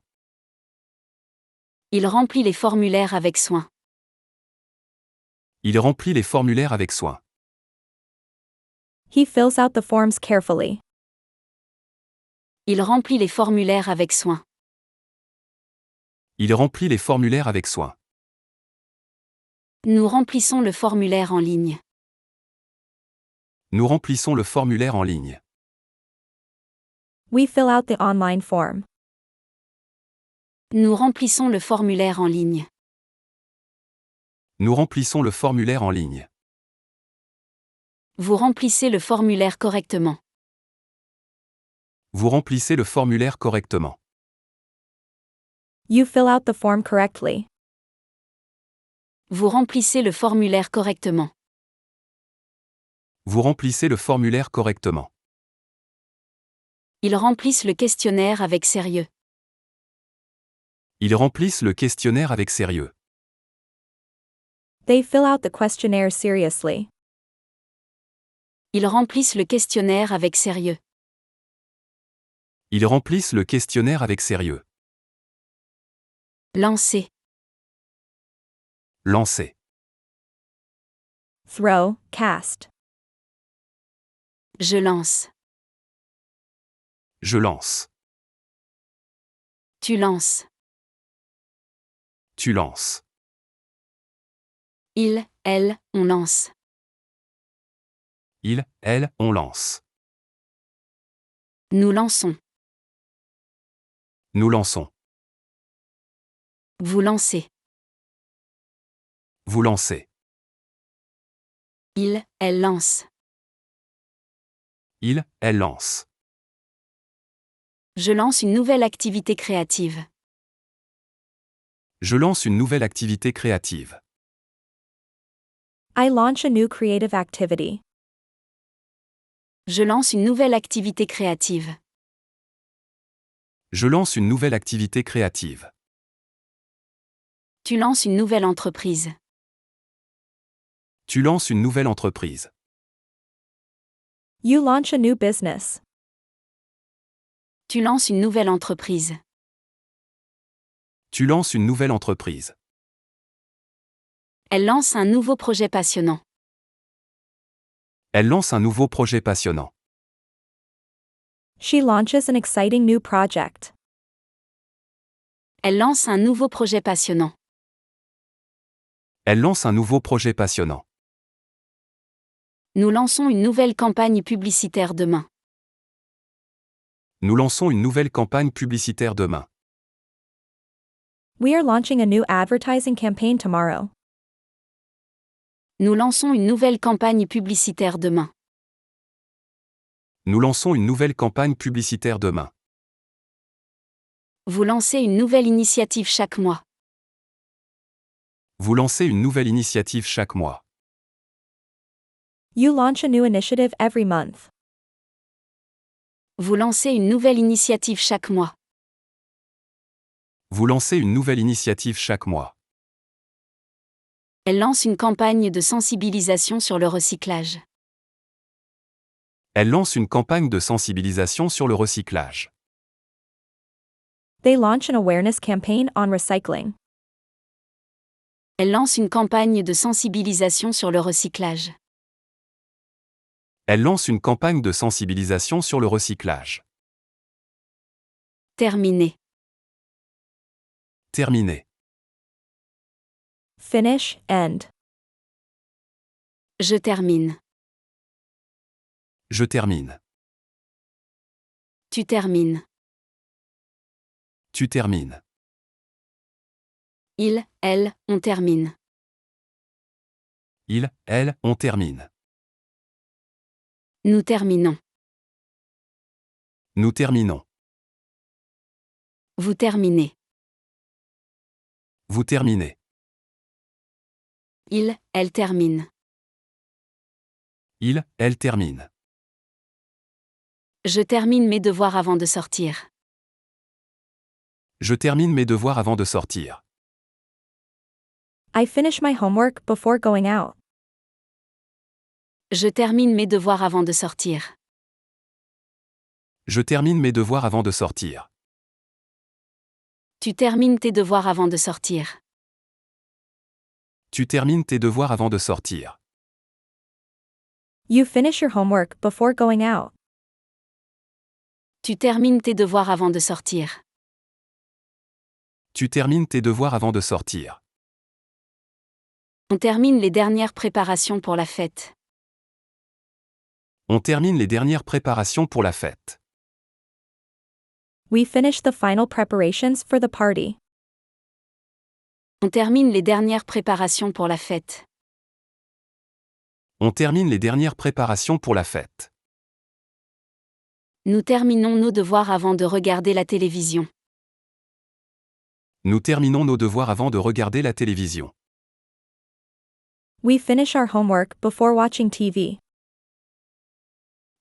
Speaker 1: Il remplit les formulaires avec soin.
Speaker 2: Il remplit les formulaires avec soin.
Speaker 3: He fills out the forms carefully.
Speaker 1: Il remplit les formulaires avec soin.
Speaker 2: Il remplit les formulaires avec soin.
Speaker 1: Nous remplissons le formulaire en ligne.
Speaker 2: Nous remplissons le formulaire en ligne.
Speaker 3: We fill out the online form.
Speaker 1: Nous remplissons le formulaire en ligne.
Speaker 2: Nous remplissons le formulaire en ligne.
Speaker 1: Vous remplissez le formulaire correctement.
Speaker 2: Vous remplissez le formulaire correctement.
Speaker 3: You fill out the form correctly.
Speaker 1: Vous remplissez le formulaire correctement.
Speaker 2: Vous remplissez le formulaire correctement.
Speaker 1: Ils remplissent le questionnaire avec sérieux.
Speaker 2: Ils remplissent le questionnaire avec sérieux.
Speaker 3: They fill out the questionnaire seriously.
Speaker 1: Ils remplissent le questionnaire avec sérieux.
Speaker 2: Ils remplissent le questionnaire avec sérieux.
Speaker 1: Lancer.
Speaker 2: Lancer.
Speaker 3: Throw, cast.
Speaker 1: Je lance.
Speaker 2: Je lance.
Speaker 1: Tu lances.
Speaker 2: Tu lances.
Speaker 1: Il, elle, on lance.
Speaker 2: Il, elle, on lance.
Speaker 1: Nous lançons.
Speaker 2: Nous lançons.
Speaker 1: Vous lancez.
Speaker 2: Vous lancez.
Speaker 1: Il, elle lance.
Speaker 2: Il, elle lance.
Speaker 1: Je lance une nouvelle activité créative.
Speaker 2: Je lance une nouvelle activité créative.
Speaker 3: I launch a new creative activity.
Speaker 1: Je lance une nouvelle activité créative.
Speaker 2: Je lance une nouvelle activité créative.
Speaker 1: Tu lances une nouvelle entreprise.
Speaker 2: Tu lances une nouvelle entreprise.
Speaker 3: You launch a new business.
Speaker 1: Tu lances une nouvelle entreprise.
Speaker 2: Tu lances une nouvelle entreprise.
Speaker 1: Elle lance un nouveau projet passionnant.
Speaker 2: Elle lance un nouveau projet passionnant.
Speaker 3: She launches an exciting new project.
Speaker 1: Elle lance un nouveau projet passionnant.
Speaker 2: Elle lance un nouveau projet passionnant.
Speaker 1: Nous lançons une nouvelle campagne publicitaire demain.
Speaker 2: Nous lançons une nouvelle campagne publicitaire demain.
Speaker 3: We are launching a new advertising campaign tomorrow.
Speaker 1: Nous lançons une nouvelle campagne publicitaire demain.
Speaker 2: Nous lançons une nouvelle campagne publicitaire demain.
Speaker 1: Vous lancez une nouvelle initiative chaque mois.
Speaker 2: Vous lancez une nouvelle initiative chaque mois.
Speaker 3: You launch a new initiative every month.
Speaker 1: Vous lancez une nouvelle initiative chaque mois.
Speaker 2: Vous lancez une nouvelle initiative chaque mois.
Speaker 1: Elle lance une campagne de sensibilisation sur le recyclage.
Speaker 2: Elle lance une campagne de sensibilisation sur le recyclage.
Speaker 3: They launch an awareness campaign on recycling.
Speaker 1: Elle lance une campagne de sensibilisation sur le recyclage.
Speaker 2: Elle lance une campagne de sensibilisation sur le recyclage.
Speaker 1: Terminé.
Speaker 2: Terminé.
Speaker 3: finish, end.
Speaker 1: Je termine.
Speaker 2: Je termine.
Speaker 1: Tu termines.
Speaker 2: Tu termines.
Speaker 1: Il, elle, on termine.
Speaker 2: Il, elle, on termine.
Speaker 1: Nous terminons.
Speaker 2: Nous terminons.
Speaker 1: Vous terminez.
Speaker 2: Vous terminez.
Speaker 1: Il, elle termine.
Speaker 2: Il, elle termine.
Speaker 1: Je termine mes devoirs avant de sortir.
Speaker 2: Je termine mes devoirs avant de sortir.
Speaker 3: I finish my homework before going out.
Speaker 1: Je termine mes devoirs avant de sortir.
Speaker 2: Je termine mes devoirs avant de sortir.
Speaker 1: Tu termines tes devoirs avant de sortir.
Speaker 2: Tu termines tes devoirs avant de sortir.
Speaker 3: You finish your homework before going out.
Speaker 1: Tu termines tes devoirs avant de sortir.
Speaker 2: Tu termines tes devoirs avant de sortir.
Speaker 1: On termine les dernières préparations pour la fête.
Speaker 2: On termine les dernières préparations pour la fête.
Speaker 3: We finish the final preparations for the party.
Speaker 1: On termine les dernières préparations pour la fête.
Speaker 2: On termine les dernières préparations pour la fête.
Speaker 1: Nous terminons nos devoirs avant de regarder la télévision.
Speaker 2: Nous terminons nos devoirs avant de regarder la télévision.
Speaker 3: We finish our homework before watching TV.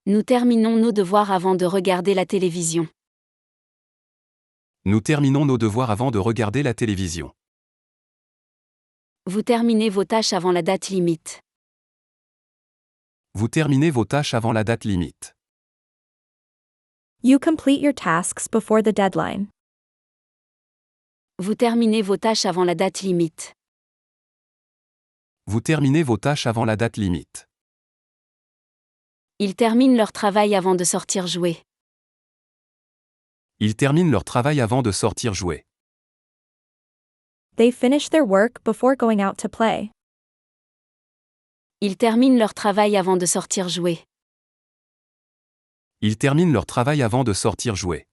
Speaker 1: Nous terminons nos devoirs avant de regarder la télévision.
Speaker 2: Nous terminons nos devoirs avant de regarder la télévision.
Speaker 1: Vous terminez vos tâches avant la date limite.
Speaker 2: Vous terminez vos tâches avant la date limite.
Speaker 3: You complete your tasks before the deadline.
Speaker 1: Vous terminez vos tâches avant la date limite.
Speaker 2: Vous terminez vos tâches avant la date limite.
Speaker 1: Ils terminent leur travail avant de sortir jouer.
Speaker 2: Ils terminent leur travail avant de sortir jouer.
Speaker 3: They finish their work before going out to play.
Speaker 1: Ils terminent leur travail avant de sortir jouer.
Speaker 2: Ils terminent leur travail avant de sortir jouer.